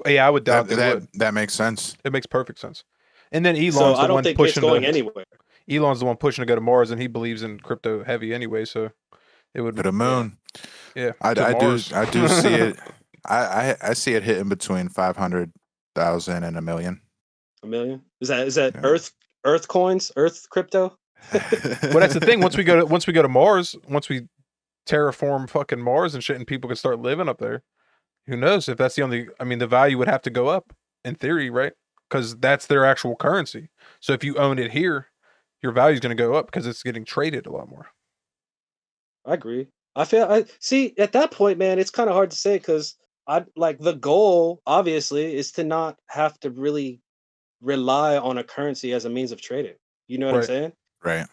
Yeah, I would doubt they would. That makes sense. It makes perfect sense. And then So Elon's the I don't one think it's pushing going anywhere. Elon's the one pushing to go to Mars, and he believes in crypto heavy anyway. So it would, To the moon. yeah, I to Mars. do see it. I see it hitting between 500,000 and 1,000,000. A million? Is that Yeah. Earth coins, Earth crypto? Well, that's the thing. Once we go to Mars, once we terraform fucking Mars and shit, and people can start living up there, who knows if that's the only? I mean, the value would have to go up in theory, right? Because that's their actual currency. So if you own it here, your value is going to go up because it's getting traded a lot more. I agree. I see at that point, man, it's kind of hard to say because I like the goal obviously is to not have to really rely on a currency as a means of trading. You know what I'm Right. saying? Right.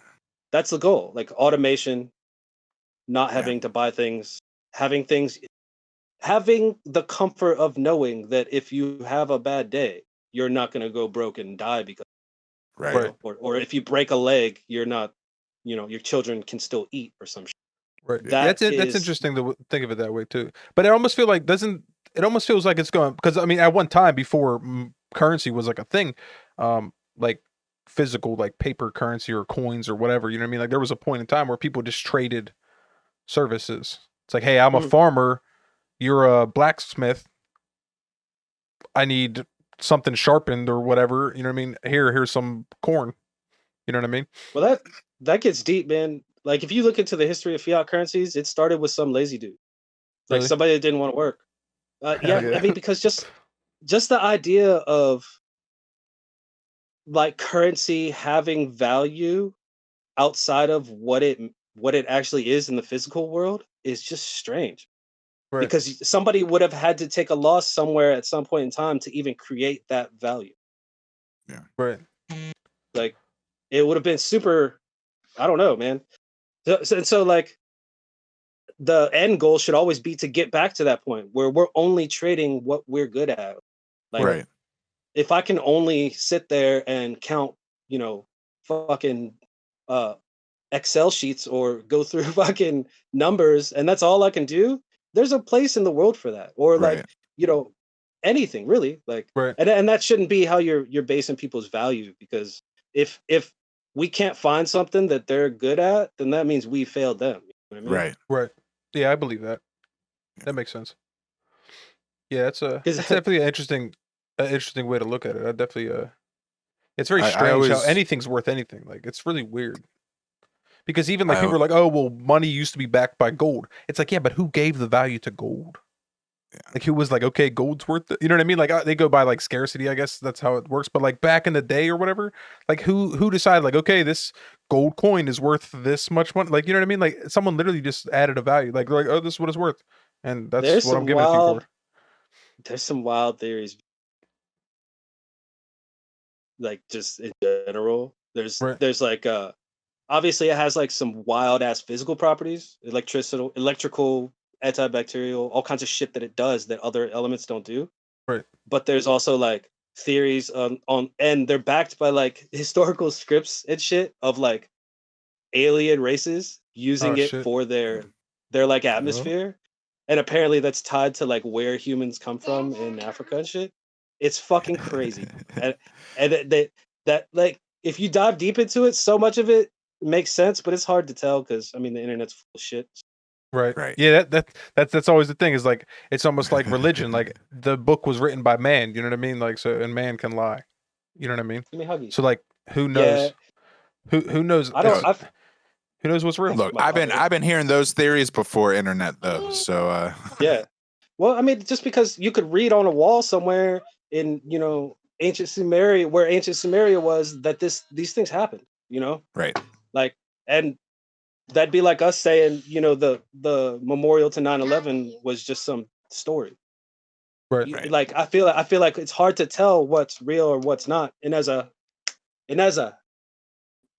That's the goal. Like automation, not Yeah. having to buy things, having the comfort of knowing that if you have a bad day, you're not going to go broke and die because Right. Right. or if you break a leg, you're not, your children can still eat or some shit. Right. That That's is interesting to think of it that way too. But I almost feel like it almost feels like it's going because I mean at one time before currency was like a thing, like physical like paper currency or coins or whatever. You know what I mean? Like there was a point in time where people just traded services. It's like, hey, I'm a Mhm. farmer. You're a blacksmith. I need something sharpened or whatever. You know what I mean? Here's some corn. You know what I mean? Well, that gets deep, man. Like if you look into the history of fiat currencies, it started with some lazy dude, like Really? somebody that didn't want to work. Hell Yeah, I yeah. mean because just the idea of like currency having value outside of what it actually is in the physical world is just strange. Right. Because somebody would have had to take a loss somewhere at some point in time to even create that value. Right. Like it would have been super. I don't know, man. So like the end goal should always be to get back to that point where we're only trading what we're good at. Like Right. if I can only sit there and count, fucking uh Excel sheets or go through fucking numbers and that's all I can do, there's a place in the world for that. Or Right. like, anything really. Like Right. and that shouldn't be how you're basing people's value because if we can't find something that they're good at, then that means we failed them. You know what I mean? Right. Right. Yeah, I believe that. That makes sense. Yeah, it's Because definitely an interesting way to look at it. I definitely it's very I strange how always anything's worth anything. Like it's really weird. Because even like I people are like, "Oh, well, money used to be backed by gold." It's like, "Yeah, but who gave the value to gold?" Like who was like, okay, gold's worth it. You know what I mean? Like they go by like scarcity, I guess that's how it works. But like back in the day or whatever, like who decided like, okay, this gold coin is worth this much money? Like, you know what I mean? Like someone literally just added a value. Like they're like, oh, this is what it's worth, and that's There's what I'm some giving it to you for. wild theories, like just in general. Right. There's like obviously it has like some wild ass physical properties, electrical, antibacterial, all kinds of shit that it does that other elements don't do. Right. But there's also like theories on and they're backed by like historical scripts and shit of like alien races using Oh it shit. for their like atmosphere. And apparently that's tied to like where humans come from in Africa and shit. It's fucking crazy. And that like if you dive deep into it, so much of it makes sense, but it's hard to tell because I mean the internet's full of shit. Right. Right. Yeah, that's always the thing is like it's almost like religion. Like the book was written by man, you know what I mean? Like so and man can lie. You know what I mean? Let me hug you. So like who Yeah, knows? Who knows I don't. who knows what's real? Look, My I've butthole. been hearing those theories before internet though. So Yeah. Well, I mean, just because you could read on a wall somewhere in ancient Sumeria, where ancient Sumeria was, that these things happened. right. Like, and that'd be like us saying, the memorial to 9/11 was just some story. Right. Right. Like, I feel like it's hard to tell what's real or what's not. And as a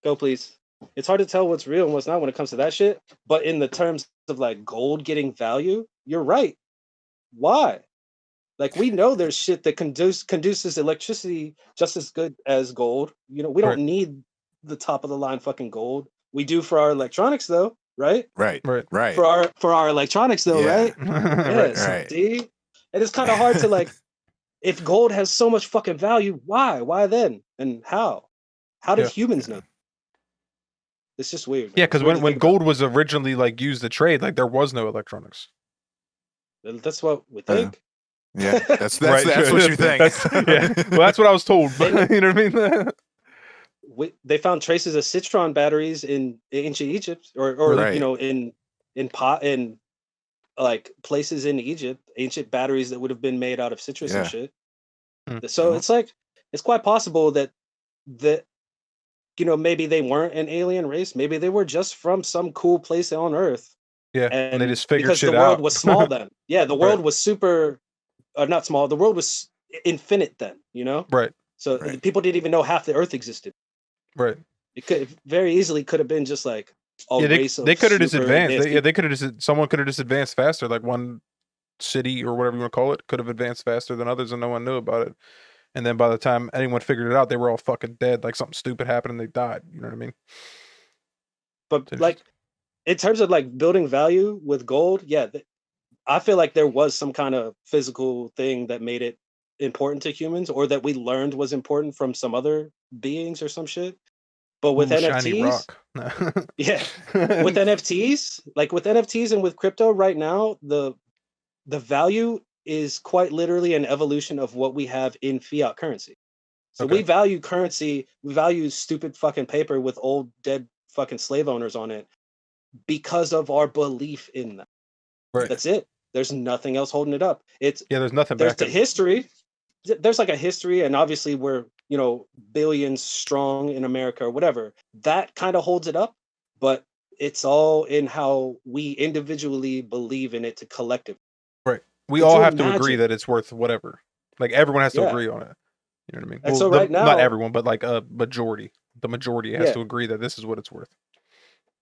go please, it's hard to tell what's real and what's not when it comes to that shit. But in the terms of like gold getting value, you're right. Why? Like we know there's shit that conduces electricity just as good as gold. We Right. don't need the top of the line fucking gold. We do for our electronics though, right? Right. Right. Right. For our electronics though, Yeah. right? Right. Yes. Right. See? And it's kind of hard to like if gold has so much fucking value, why? Why then? And how? How did Yeah. humans know? It's just weird. Yeah, Man. It's because weird to when think about. gold was originally like used to trade, like there was no electronics. That's what we think. Yeah. That's Right. that's what you think. Yeah. Well, that's what I was told. But, you know what I mean? They found traces of citron batteries in ancient Egypt, or Right. in like places in Egypt, ancient batteries that would have been made out of citrus and Yeah. shit. Mm. So Yeah. it's like it's quite possible that maybe they weren't an alien race, maybe they were just from some cool place on Earth, Yeah. And they and just figured because the shit world out. was small then, yeah, the Right. world was super, not small, the world was infinite then, Right. so Right. people didn't even know half the Earth existed. Right. It very easily could have been just like a Yeah, race they of could have just super advanced. advanced people. They could have just someone could have just advanced faster. Like one city or whatever you want to call it could have advanced faster than others, and no one knew about it. And then by the time anyone figured it out, they were all fucking dead. Like something stupid happened and they died. You know what I mean? But It's like in terms of like building value with gold, yeah, I feel like there was some kind of physical thing that made it important to humans, or that we learned was important from some other beings or some shit. But with ooh, shiny NFTs, rock. yeah, with NFTs, like with NFTs and with crypto right now, the value is quite literally an evolution of what we have in fiat currency. So Okay. we value currency, we value stupid fucking paper with old dead fucking slave owners on it because of our belief in that. Right. That's it. There's nothing else holding it up. Yeah, there's nothing There's back the in. history. There's like a history, and obviously we're billions strong in America or whatever. That kind of holds it up, but it's all in how we individually believe in it to collective. Right. We Could all you have to agree imagine? that it's worth whatever. Like everyone has to Yeah. agree on it. You know what I mean? And Well, so right not now, everyone, but like a majority. The majority has yeah, to agree that this is what it's worth.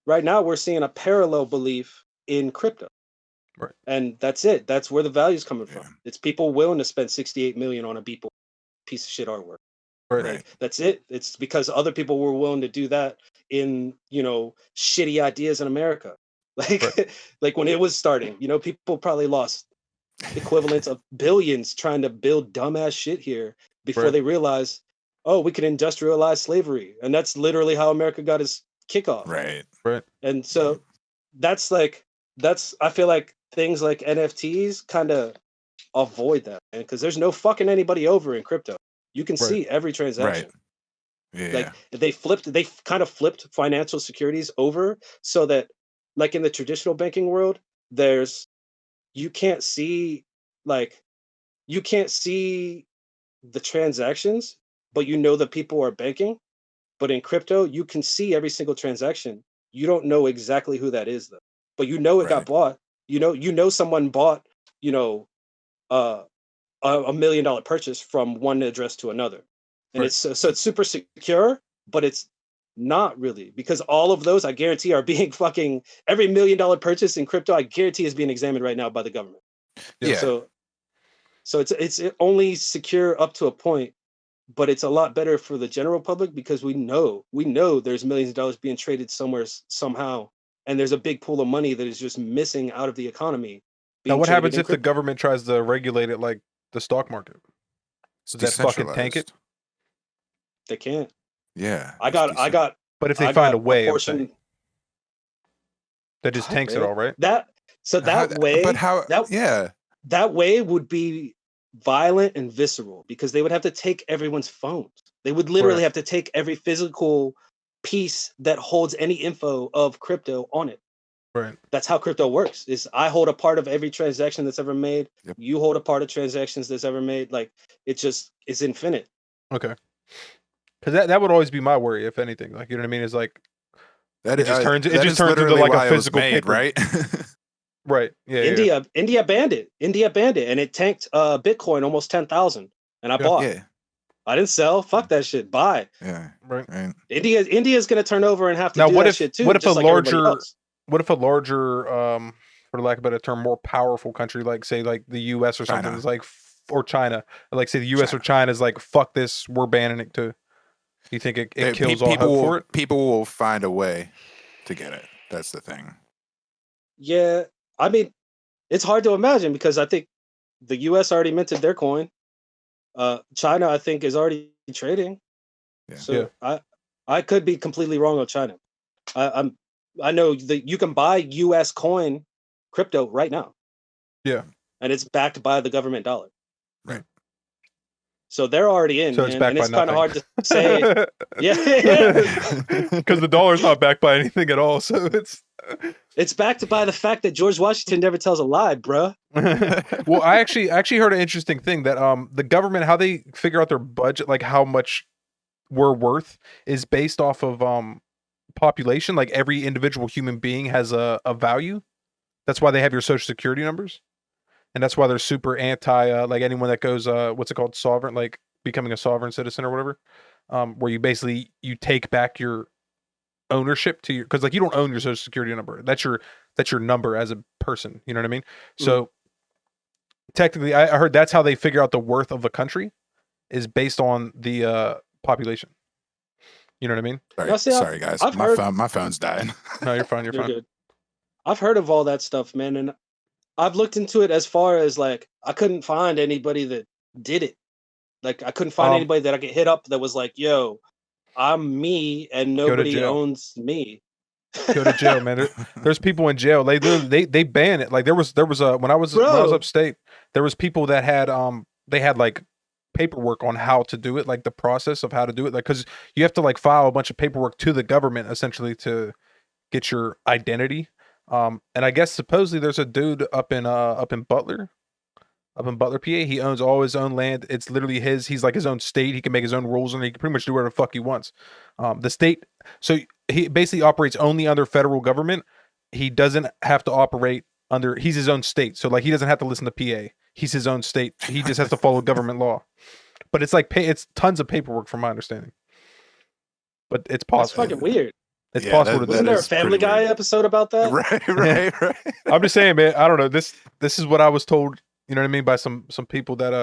right now we're seeing a parallel belief in crypto. Right. And that's it. That's where the value's coming Yeah. from. It's people willing to spend 68 million on a piece of shit artwork. Right. Right. Like that's it. It's because other people were willing to do that in, shitty ideas in America. Like Right. like when it was starting, people probably lost equivalents of billions trying to build dumbass shit here before Right. they realized, oh, we can industrialize slavery. And that's literally how America got its kickoff. Right. Right. And so that's I feel like things like NFTs kind of avoid that, man, because there's no fucking anybody over in crypto. You can Right. see every transaction. Yeah. Like they kind of flipped financial securities over so that, like in the traditional banking world, you can't see like you can't see the transactions, but you know that people are banking. But in crypto, you can see every single transaction. You don't know exactly who that is though, but you know it got Right. bought. You know someone bought, you know, uh, $1 million purchase from one address to another, and Right. it's so it's super secure, but it's not really, because all of those I guarantee are being fucking every $1 million purchase in crypto. I guarantee is being examined right now by the government. Yeah. So it's only secure up to a point, but it's a lot better for the general public because we know there's millions of dollars being traded somewhere somehow, and there's a big pool of money that is just missing out of the economy. Now, Being what traded happens in if the crypto. government tries to regulate it like the stock market? It's Does that fucking tank it? decentralized. They can't. Yeah. I it's got I got But if they I find a got a way, I'm saying portion. that just Fuck, tanks it man. all, right? How, but how? That Yeah. that way would be violent and visceral because they would have to take everyone's phones. They would literally Right. have to take every physical piece that holds any info of crypto on it. Right. That's how crypto works. Is I hold a part of every transaction that's ever made. Yep. You hold a part of transactions that's ever made. Like it just is infinite. Okay. Because that would always be my worry, if anything. Like, you know what I mean? Is like That it just turns that is into literally like why a it was physical made, paper, right? right? Yeah. India banned it. And it tanked Bitcoin almost 10,000. And I Yeah. bought. Yeah. I didn't sell. Fuck that shit. Buy. Yeah. Right. Right. India's gonna turn over and have to Now, do that shit too, what if just a like everybody larger else. for lack of a better term, more powerful country, like say like the U.S. or something, China. is like or China, like say the U.S. or China is like, fuck this, we're banning it too. You think it kills all hope for it? People will find a way to get it. That's the thing. Yeah, I mean, it's hard to imagine because I think the US already minted their coin. China, I think, is already trading. Yeah. So I could be completely wrong on China. I know that you can buy US coin crypto right now. Yeah. And it's backed by the government dollar. Right. So they're already in, So man. it's backed And by it's kind of nothing. hard to say. Yeah. Because the dollar's not backed by anything at all, so It's backed by the fact that George Washington never tells a lie, bruh. well, I actually heard an interesting thing that the government, how they figure out their budget, like how much we're worth, is based off of population. Like every individual human being has a value. That's why they have your social security numbers, and that's why they're super anti like anyone that goes what's it called, sovereign, like becoming a sovereign citizen or whatever, where you basically you take back your ownership to your, because like you don't own your social security number. That's your number as a person. You know what I mean? So technically, I heard that's how they figure out the worth of a country is based on the population. You know what I mean? Sorry, Now, see, sorry guys. I've heard. My phone's dying. No, you're fine. You're You're fine. good. I've heard of all that stuff, man, and I've looked into it as far as like I couldn't find anybody that did it. Like I couldn't find anybody that I could hit up that was like, "Yo, I'm me, and nobody jail. owns me." Go to jail, man. There's people in jail. They literally they ban it. Like there was when I was Bro. upstate, there was people that had they had like paperwork on how to do it, like the process of how to do it, like because you have to like file a bunch of paperwork to the government essentially to get your identity. And I guess supposedly there's a dude up in Butler, PA. He owns all his own land. It's literally his. He's like his own state. He can make his own rules and he can pretty much do whatever the fuck he wants. The state, so he basically operates only under federal government. He doesn't have to operate under, he's his own state. So like he doesn't have to listen to PA. He's his own state. He just has to follow government law. But it's like it's tons of paperwork from my understanding. But it's possible. That's fucking weird. It's possible to do. Wasn't there a Family Guy episode about that? Right. I'm just saying, man. I don't know. This is what I was told. You know what I mean, by some people that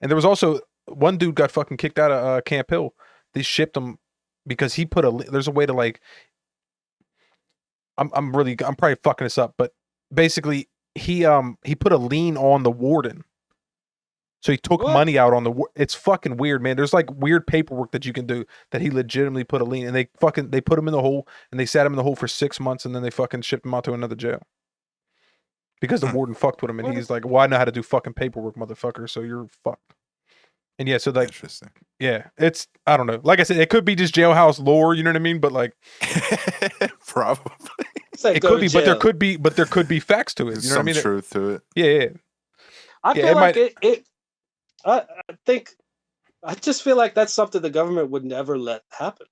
and there was also one dude got fucking kicked out of Camp Hill. They shipped him because he put there's a way to like. I'm probably fucking this up, but basically he put a lien on the warden. So he took money out on it's fucking weird, man. There's like weird paperwork that you can do that he legitimately put a lien, and they put him in the hole and they sat him in the hole for 6 months and then they fucking shipped him out to another jail. Because the warden fucked with him and he's like, well, I know how to do fucking paperwork, motherfucker, so you're fucked. And yeah, so like interesting. Yeah, it's, I don't know. Like I said, it could be just jailhouse lore, you know what I mean? But like probably. Like it could be, but there could be facts to it. You know what I mean? Some truth to it. Yeah. I Yeah, feel it like might. I think I just feel like that's something the government would never let happen.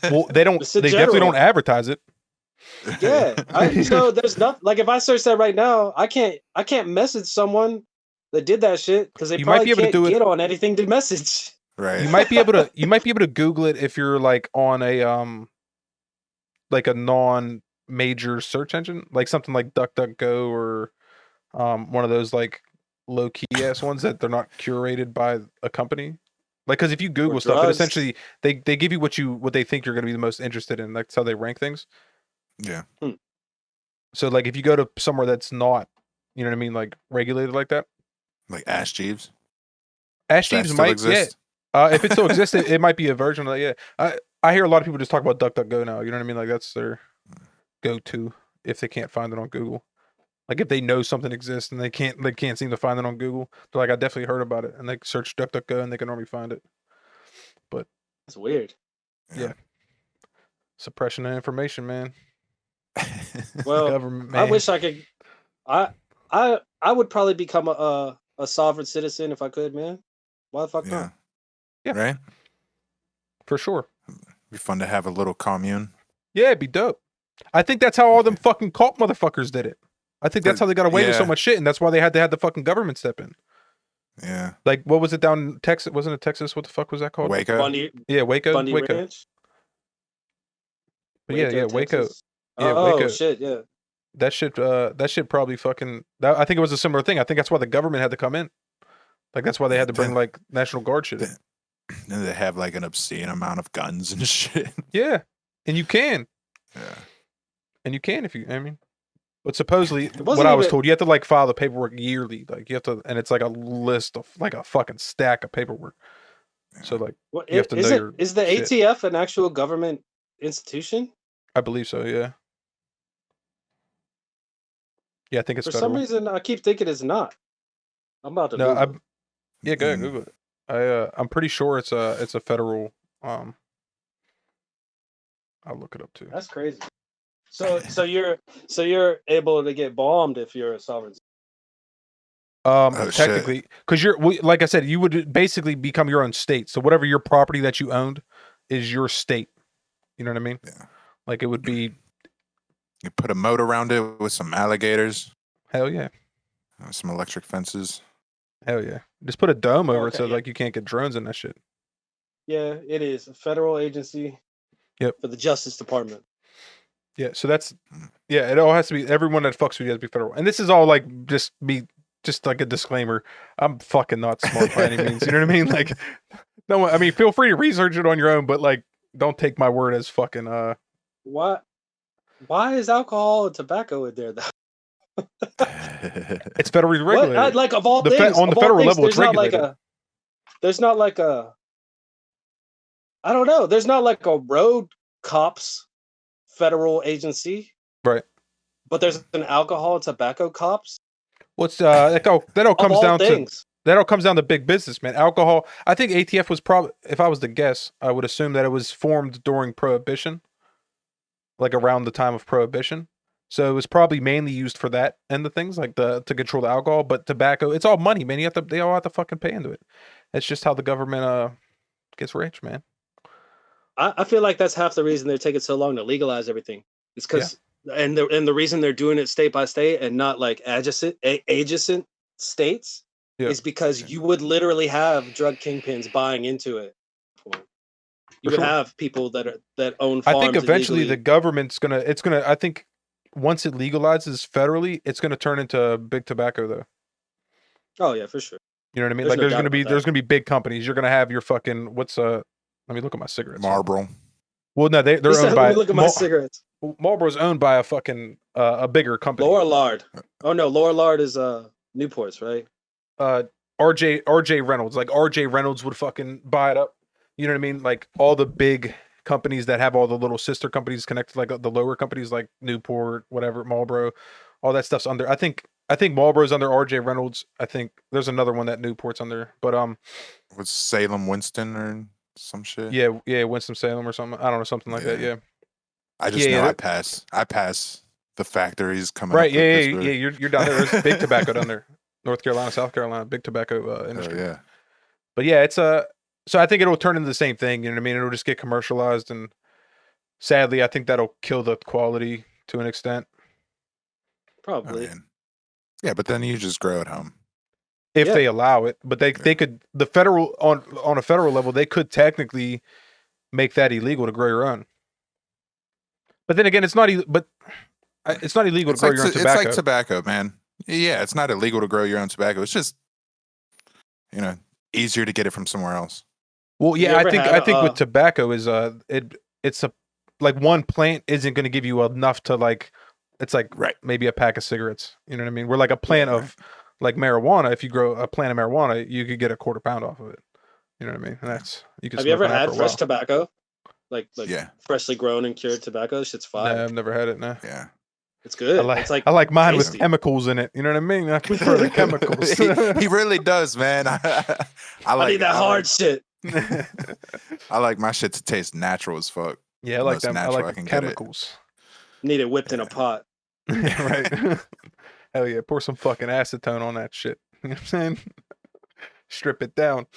Well, they don't. Just in They definitely don't general. advertise it. Yeah. So there's nothing like if I search that right now, I can't message someone that did that shit because they You might probably be able to can't do it. get on anything to message. Right. You might be able to. You might be able to Google it if you're like on a like a non-major search engine, like something like DuckDuckGo or one of those like low key ass ones that they're not curated by a company. Like, because if you Or Google stuff, it drugs. essentially they give you what they think you're going to be the most interested in. That's how they rank things. Yeah. So like if you go to somewhere that's not, you know what I mean, like regulated like that. Like Ash Jeeves. Ash Does that Jeeves still might, exist? if it still exists, it might be a version of that. Yeah, I hear a lot of people just talk about DuckDuckGo now. You know what I mean? Like that's their go-to if they can't find it on Google. Like if they know something exists and they can't seem to find it on Google, they're like, I definitely heard about it, and they search DuckDuckGo and they can normally find it. But It's weird. yeah, suppression of information, man. Well, Government, I man. wish I could. I would probably become a sovereign citizen if I could, man. Why the fuck Yeah. not? Yeah. Right? For sure. Be fun to have a little commune. Yeah, it'd be dope. I think that's how all them fucking cult motherfuckers did it. I think that's how they got away with so Yeah. much shit, and that's why they had to have the fucking government step in. Yeah. Like, what was it down in Texas? Wasn't it Texas? What the fuck was that called? Waco. Bundy Yeah, Waco. Bundy Waco. Ranch. But yeah, Waco. Texas? Yeah, Oh Waco. shit, yeah. That shit probably fucking. I think it was a similar thing. I think that's why the government had to come in. Like that's why they had to bring like National Guard shit in. And they have like an obscene amount of guns and shit. Yeah, and you can. Yeah. And you can if you. I mean, but supposedly, It what wasn't I was even- told, you have to like file the paperwork yearly. Like you have to, and it's like a list of like a fucking stack of paperwork. So like, What, you have to know your is the shit. ATF an actual government institution? I believe so. Yeah. Yeah, I think it's For federal. some reason, I keep thinking it's not. I'm about to No, Google it. yeah, go ahead, Google it. I'm pretty sure it's a federal. I'll look it up too. That's crazy. So you're able to get bombed if you're a sovereign. Oh, Technically, because like I said, you would basically become your own state. So whatever your property that you owned is your state. You know what I mean? Yeah. Like it would be. You put a moat around it with some alligators, Hell yeah. some electric fences. Hell yeah. Just put a dome over it Okay, so yeah. like you can't get drones in that shit. Yeah, it is a federal agency. Yep. For the Justice Department. Yeah, so that's it all has to be everyone that fucks with you has to be federal. And this is all like just like a disclaimer. I'm fucking not smart by any means. You know what I mean? Like no, I mean feel free to research it on your own, but like don't take my word as fucking Why is alcohol and tobacco in there though? it's federally regulated. What? Like of all The things, on the of all federal things, level, it's regulated. There's not like a I don't know. There's not like a road cops federal agency, Right. but there's an alcohol and tobacco cops. What's that all Of comes all down things. to that all comes down to big business, man. Alcohol. I think ATF was probably, if I was to guess, I would assume that it was formed during Prohibition, like around the time of Prohibition. So it was probably mainly used for that and the things like to control the alcohol. But tobacco, it's all money, man. They all have to fucking pay into it. It's just how the government gets rich, man. I feel like that's half the reason they're taking so long to legalize everything. It's because and the reason they're doing it state by state and not like adjacent states is because you would literally have drug kingpins buying into it. You would have people that own farms. I think eventually illegally. the government's gonna. I think once it legalizes federally, it's gonna turn into big tobacco, though. Oh yeah, for sure. You know what I mean? There's Like no doubt there's gonna be big companies. You're gonna have your fucking Let me look at my cigarettes. Marlboro. Well, no, they're owned by. Let me look at my cigarettes. Marlboro's owned by a fucking a bigger company. Lorillard. Oh no, Lorillard is Newport's, right? RJ Reynolds. Like RJ Reynolds would fucking buy it up. You know what I mean? Like all the big companies that have all the little sister companies connected, like the lower companies like Newport, whatever, Marlboro, all that stuff's under. I think Marlboro's under RJ Reynolds. I think there's another one that Newport's under. But was Salem Winston or some shit? Yeah, Winston Salem or something. I don't know, something like that. Yeah. I just know I pass the factories coming. Right. Up Yeah. You're down there. There's big tobacco down there. North Carolina, South Carolina, big tobacco industry. yeah. But yeah, it's so I think it'll turn into the same thing. You know what I mean? It'll just get commercialized, and sadly, I think that'll kill the quality to an extent. Probably. I mean, yeah, but then you just grow at home. If Yeah. they allow it, but they could on a federal level, they could technically make that illegal to grow your own. But then again, it's not illegal to grow your own tobacco. It's like tobacco, man. Yeah, it's not illegal to grow your own tobacco. It's just, easier to get it from somewhere else. Well, You yeah, ever I think had, with tobacco is it's a like one plant isn't going to give you enough to like it's like Right. maybe a pack of cigarettes. You know what I mean? Where like a plant of like marijuana, if you grow a plant of marijuana, you could get a quarter pound off of it. You know what I mean? And that's you can. Have you ever smoke on that had for a fresh while. tobacco? Like Yeah. freshly grown and cured tobacco? Shit's fire. No, I've never had it. No. Yeah. It's good. I I like mine tasty. with chemicals in it. You know what I mean? I prefer the chemicals. he really does, man. I need that hard shit. I like my shit to taste natural as fuck. Yeah, I like Most them. I natural I like can get it. chemicals. Need it whipped in a pot. Yeah, right. Hell yeah, pour some fucking acetone on that shit. You know what I'm saying? Strip it down.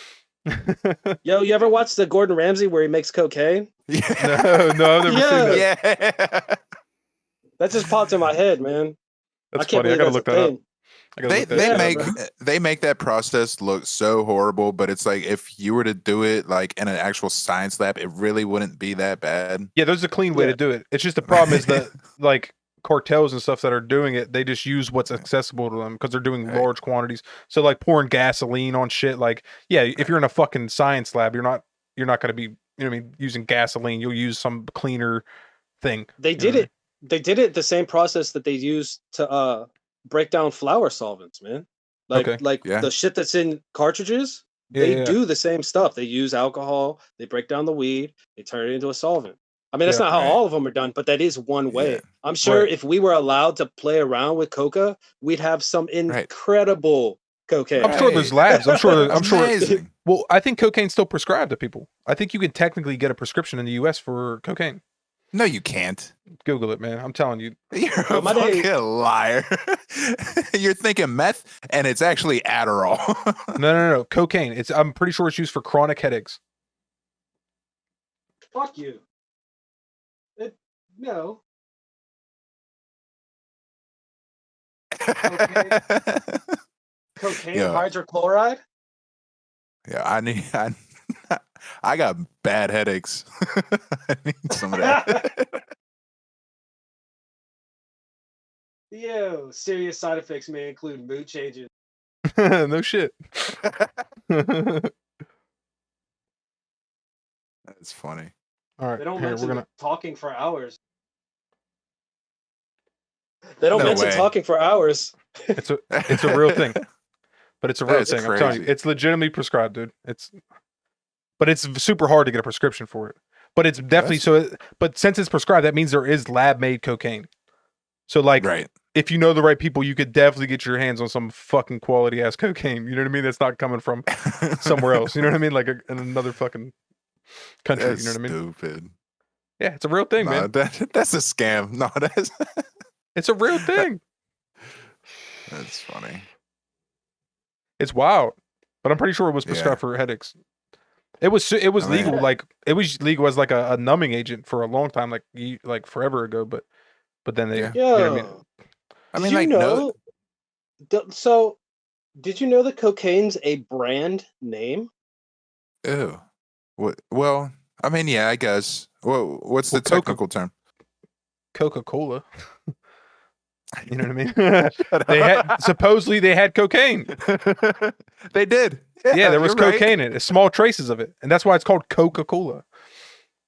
Yo, you ever watch the Gordon Ramsay where he makes cocaine? Yeah. No, I've never seen that. Yeah. That just popped in my head, man. That's I can't funny. I believe gotta that's look a that up. thing. I gotta look that They shit up, make man. they make that process look so horrible, but it's like if you were to do it like in an actual science lab, it really wouldn't be that bad. Yeah, there's a clean way to do it. It's just the problem is that like cartels and stuff that are doing it, they just use what's accessible to them because they're doing Right. large quantities. So like pouring gasoline on shit, like yeah, if you're in a fucking science lab, you're not gonna be using gasoline. You'll use some cleaner thing. They did it. They did it the same process that they used to break down flour solvents, man. Like Yeah. the shit that's in cartridges, Yeah, they yeah. do the same stuff. They use alcohol, they break down the weed, they turn it into a solvent. I mean, that's Yeah. not how Right. all of them are done, but that is one way. Yeah. I'm sure Right. if we were allowed to play around with coca, we'd have some incredible cocaine. I'm sure there's labs. I'm sure. Amazing. Well, I think cocaine's still prescribed to people. I think you can technically get a prescription in the U.S. for cocaine. No, you can't. Google it, man. I'm telling you. You're Well, a my day- fucking liar. You're thinking meth, and it's actually Adderall. No. Cocaine. I'm pretty sure it's used for chronic headaches. Fuck you. No. Cocaine, Yeah. hydrochloride? Yeah, I got bad headaches. I need some of that. Yo, serious side effects may include mood changes. No shit. That's funny. All right. They don't Here, mention we're gonna. talking for hours. They don't No mention way. talking for hours. It's a real thing. But it's a real That's thing. I'm telling you, crazy. it's legitimately prescribed, dude. But it's super hard to get a prescription for it. But it's definitely but since it's prescribed, that means there is lab made cocaine. So like, Right. if you know the right people, you could definitely get your hands on some fucking quality ass cocaine. You know what I mean? That's not coming from somewhere else. You know what I mean? Like in another fucking country. That's You know what I mean? stupid. Yeah, it's a real thing, No, man. that's a scam. No, It's a real thing. that's funny. It's wild, but I'm pretty sure it was prescribed for headaches. It was legal, like it was legal as like a numbing agent for a long time, like forever ago. But then they, Yeah. you know what I mean? I mean, like, no. So, did you know that cocaine's a brand name? Ew. What? Well, I mean, yeah, I guess. Well, what's the technical term? Coca-Cola. You know what I mean? Supposedly they had cocaine. They did. Yeah, there was you're right. cocaine in it, small traces of it, and that's why it's called Coca-Cola.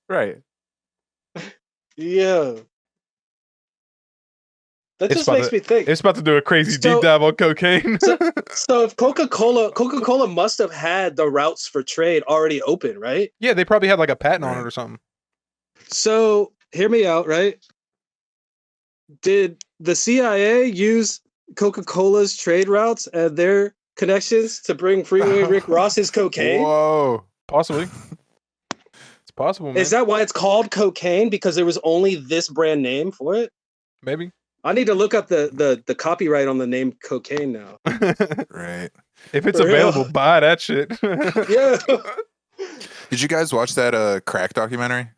Right. Yeah. That just makes me think. It's about to do a crazy deep dive on cocaine. So if Coca-Cola must have had the routes for trade already open, right? Yeah, they probably had like a patent on it or something. So hear me out, right? Did the CIA use Coca-Cola's trade routes and their connections to bring Freeway Rick Ross his cocaine? Whoa. Possibly. It's possible, man. Is that why it's called cocaine? Because there was only this brand name for it? Maybe. I need to look up the copyright on the name cocaine now. Right. If it's For real. available, buy that shit. Yeah. Did you guys watch that crack documentary?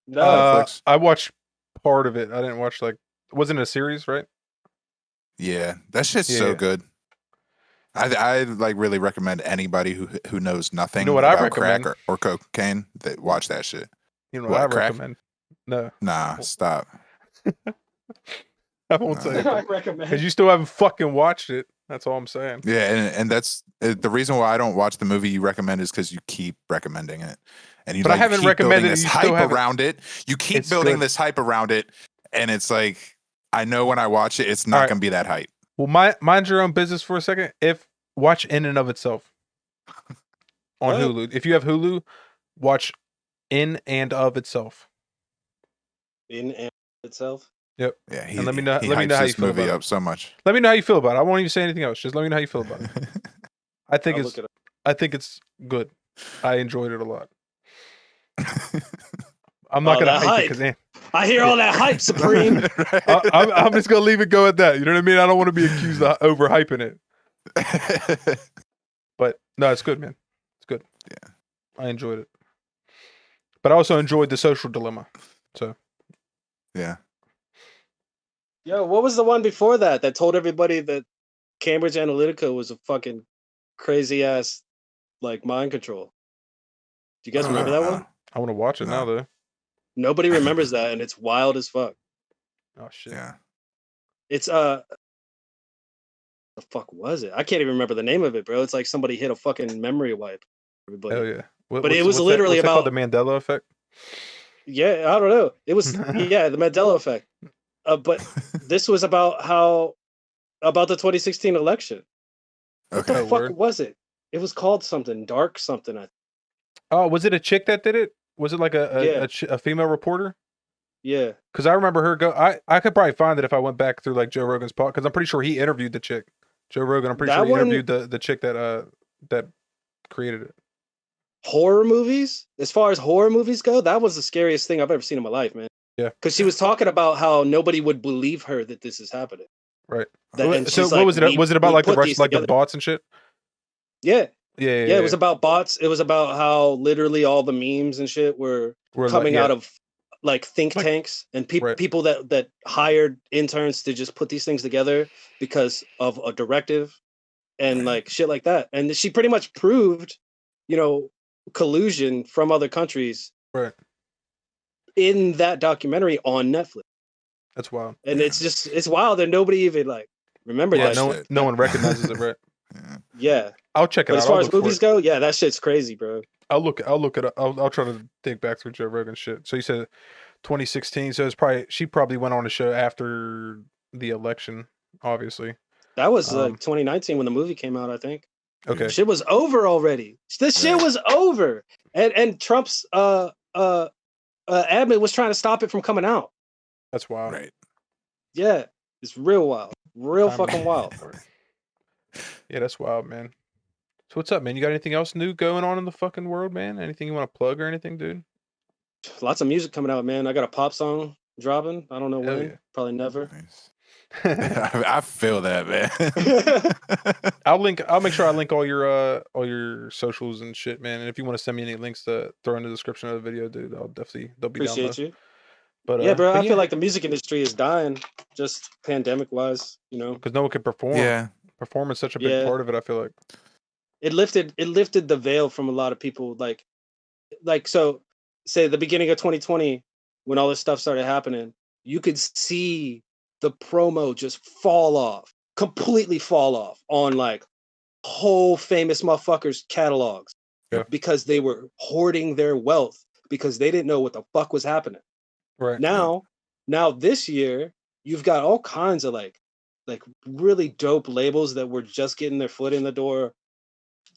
No. Netflix? I watched part of it. I didn't watch it wasn't a series, right? Yeah, that shit's Yeah, so yeah. good. I like really recommend anybody who knows nothing know what I about crack recommend? or cocaine that watch that shit. You know What, what I crack? recommend? No, Nah, stop. I won't say I it recommend. because you still haven't fucking watched it. That's all I'm saying. Yeah, and that's the reason why I don't watch the movie you recommend is because you keep recommending it, and you But I like haven't keep building recommended it, this you still hype haven't- around it. You keep It's building good. this hype around it, and it's like I know when I watch it, it's not Alright. gonna be that hype. Well, mind your own business for a second. If watch In and of Itself on What? Hulu. If you have Hulu, watch In and of Itself. In and itself. Yep. Yeah, And let me know he how hypes you this feel movie about it. up so much. Let me know how you feel about it. I won't even say anything else. Just let me know how you feel about it. I think I'll it's look it up. I think it's good. I enjoyed it a lot. I'm not Oh, gonna that hype hype. it because I hear all that hype, Supreme. I'm just gonna leave it go at that. You know what I mean? I don't want to be accused of overhyping it. But no, it's good, man. It's good. Yeah. I enjoyed it. But I also enjoyed The Social Dilemma. So Yeah. Yo, what was the one before that told everybody that Cambridge Analytica was a fucking crazy ass like mind control? Do you guys remember that one? I want to watch it now No. though. Nobody remembers that, and it's wild as fuck. Oh shit. Yeah. It's the fuck was it? I can't even remember the name of it, bro. It's like somebody hit a fucking memory wipe. Everybody. Hell yeah. But it was literally what's that called? about- The Mandela effect? Yeah, I don't know. It was the Mandela effect. But this was about about the 2016 election. What the Okay. Oh, fuck word. was it? It was called something dark something. Oh, was it a chick that did it? Was it like Yeah. a female reporter? Yeah. Because I remember her go. I could probably find it if I went back through like Joe Rogan's podcast. Because I'm pretty sure he interviewed the chick. Joe Rogan. I'm pretty That sure he one- interviewed the chick that created it. Horror movies, as far as horror movies go, that was the scariest thing I've ever seen in my life, man. Yeah. Because she was talking about how nobody would believe her that this is happening. Right. And So she's what like, was it? Was it about we like the put Rush, these like the together. bots and shit? Yeah. Yeah. Yeah, it was about bots. It was about how literally all the memes and shit were coming out of like think Like- tanks and Right. people that hired interns to just put these things together because of a directive and like shit like that. And she pretty much proved, collusion from other countries Right. in that documentary on Netflix. That's wild. And Yeah. it's wild that nobody even like remembered Yeah. that. No one recognizes it. Right. Yeah. Yeah. I'll check it But out. as far I'll as look for movies it. go, yeah, that shit's crazy, bro. I'll look it up. I'll try to dig back through Joe Rogan shit. So you said 2016. So she probably went on a show after the election, obviously. That was like 2019 when the movie came out, I think. Okay. Shit was over already. The shit Right. was over. And Trump's admin was trying to stop it from coming out. That's wild. Right. Yeah. It's real wild. Real Time fucking to- wild. Yeah, that's wild, man. So what's up, man? You got anything else new going on in the fucking world, man? Anything you want to plug or anything, dude? Lots of music coming out, man. I got a pop song dropping. I don't know Hell when. yeah. Probably never. Nice. I feel that, man. I'll make sure I link all your socials and shit, man. And if you want to send me any links to throw in the description of the video, dude, they'll be down Appreciate low. you. But Yeah, bro. but I feel like the music industry is dying, just pandemic wise, because no one can perform. Yeah. Perform is such a big Yeah. part of it, I feel like. It lifted the veil from a lot of people. Like so, say the beginning of 2020, when all this stuff started happening, you could see the promo just completely fall off on like whole famous motherfuckers' catalogs. Yeah. Because they were hoarding their wealth because they didn't know what the fuck was happening. Right. Now this year, you've got all kinds of like really dope labels that were just getting their foot in the door,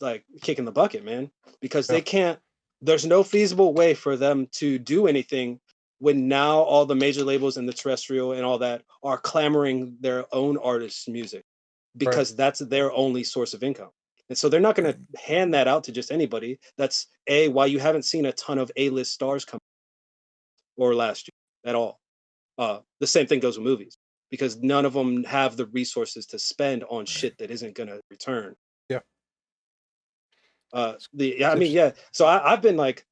like kicking the bucket, man, because Yeah. they can't. There's no feasible way for them to do anything when now all the major labels and the terrestrial and all that are clamoring their own artists' music because that's their only source of income. And so they're not going to hand that out to just anybody. That's why you haven't seen a ton of A-list stars come or last year at all. The same thing goes with movies because none of them have the resources to spend on shit that isn't gonna return. Yeah. I mean, yeah. So I've been like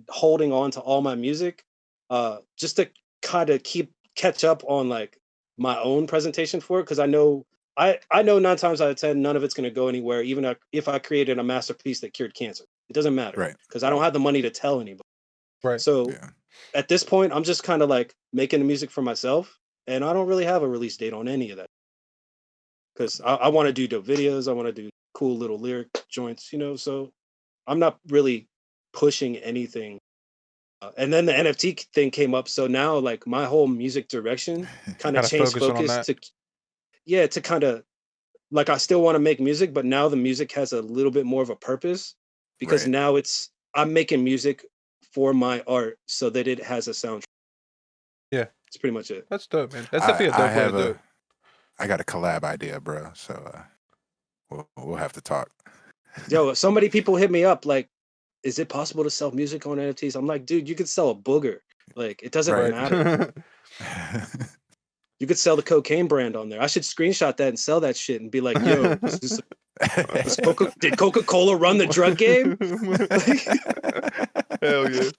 holding on to all my music, just to kind of catch up on like my own presentation for it, because I know 9 times out of 10 none of it's gonna go anywhere, even if I created a masterpiece that cured cancer. It doesn't matter, Right. because I don't have the money to tell anybody. Right. So Yeah. at this point, I'm just kind of like making the music for myself, and I don't really have a release date on any of that, because I want to do dope videos. I want to do cool little lyric joints, so I'm not really pushing anything. And then the NFT thing came up, so now like my whole music direction kind of Kinda changed focusing on focus that. to kind of like, I still want to make music, but now the music has a little bit more of a purpose, because Right. now I'm making music for my art so that it has a soundtrack. Yeah. That's pretty much it. That's dope, man. That's definitely a dope way to do it. I got a collab idea, bro. So we'll have to talk. Yo, so many people hit me up like, is it possible to sell music on NFTs? I'm like, dude, you could sell a booger. Like, it doesn't Right. matter. You could sell the cocaine brand on there. I should screenshot that and sell that shit and be like, yo, did Coca-Cola run the drug game? Hell yeah.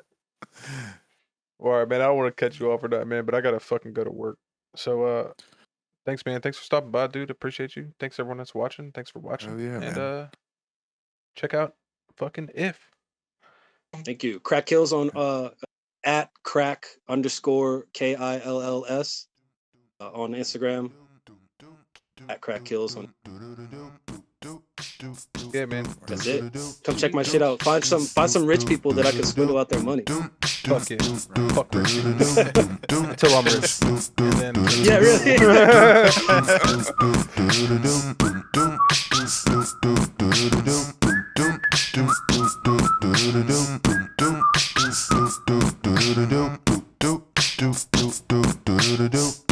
All right, man. I don't want to cut you off or that, man, but I gotta fucking go to work. So thanks, man. Thanks for stopping by, dude. Appreciate you. Thanks everyone that's watching. Thanks for watching. Hell yeah, and man. check out fucking If. Thank you. Krackill's on at crack_KILLS on Instagram. At Krackill on. Yeah, man. That's it. Come check my shit out. Find some rich people that I can swindle out their money. Fuck yeah. Fuck rich. Until I'm rich. And then Yeah, really. Do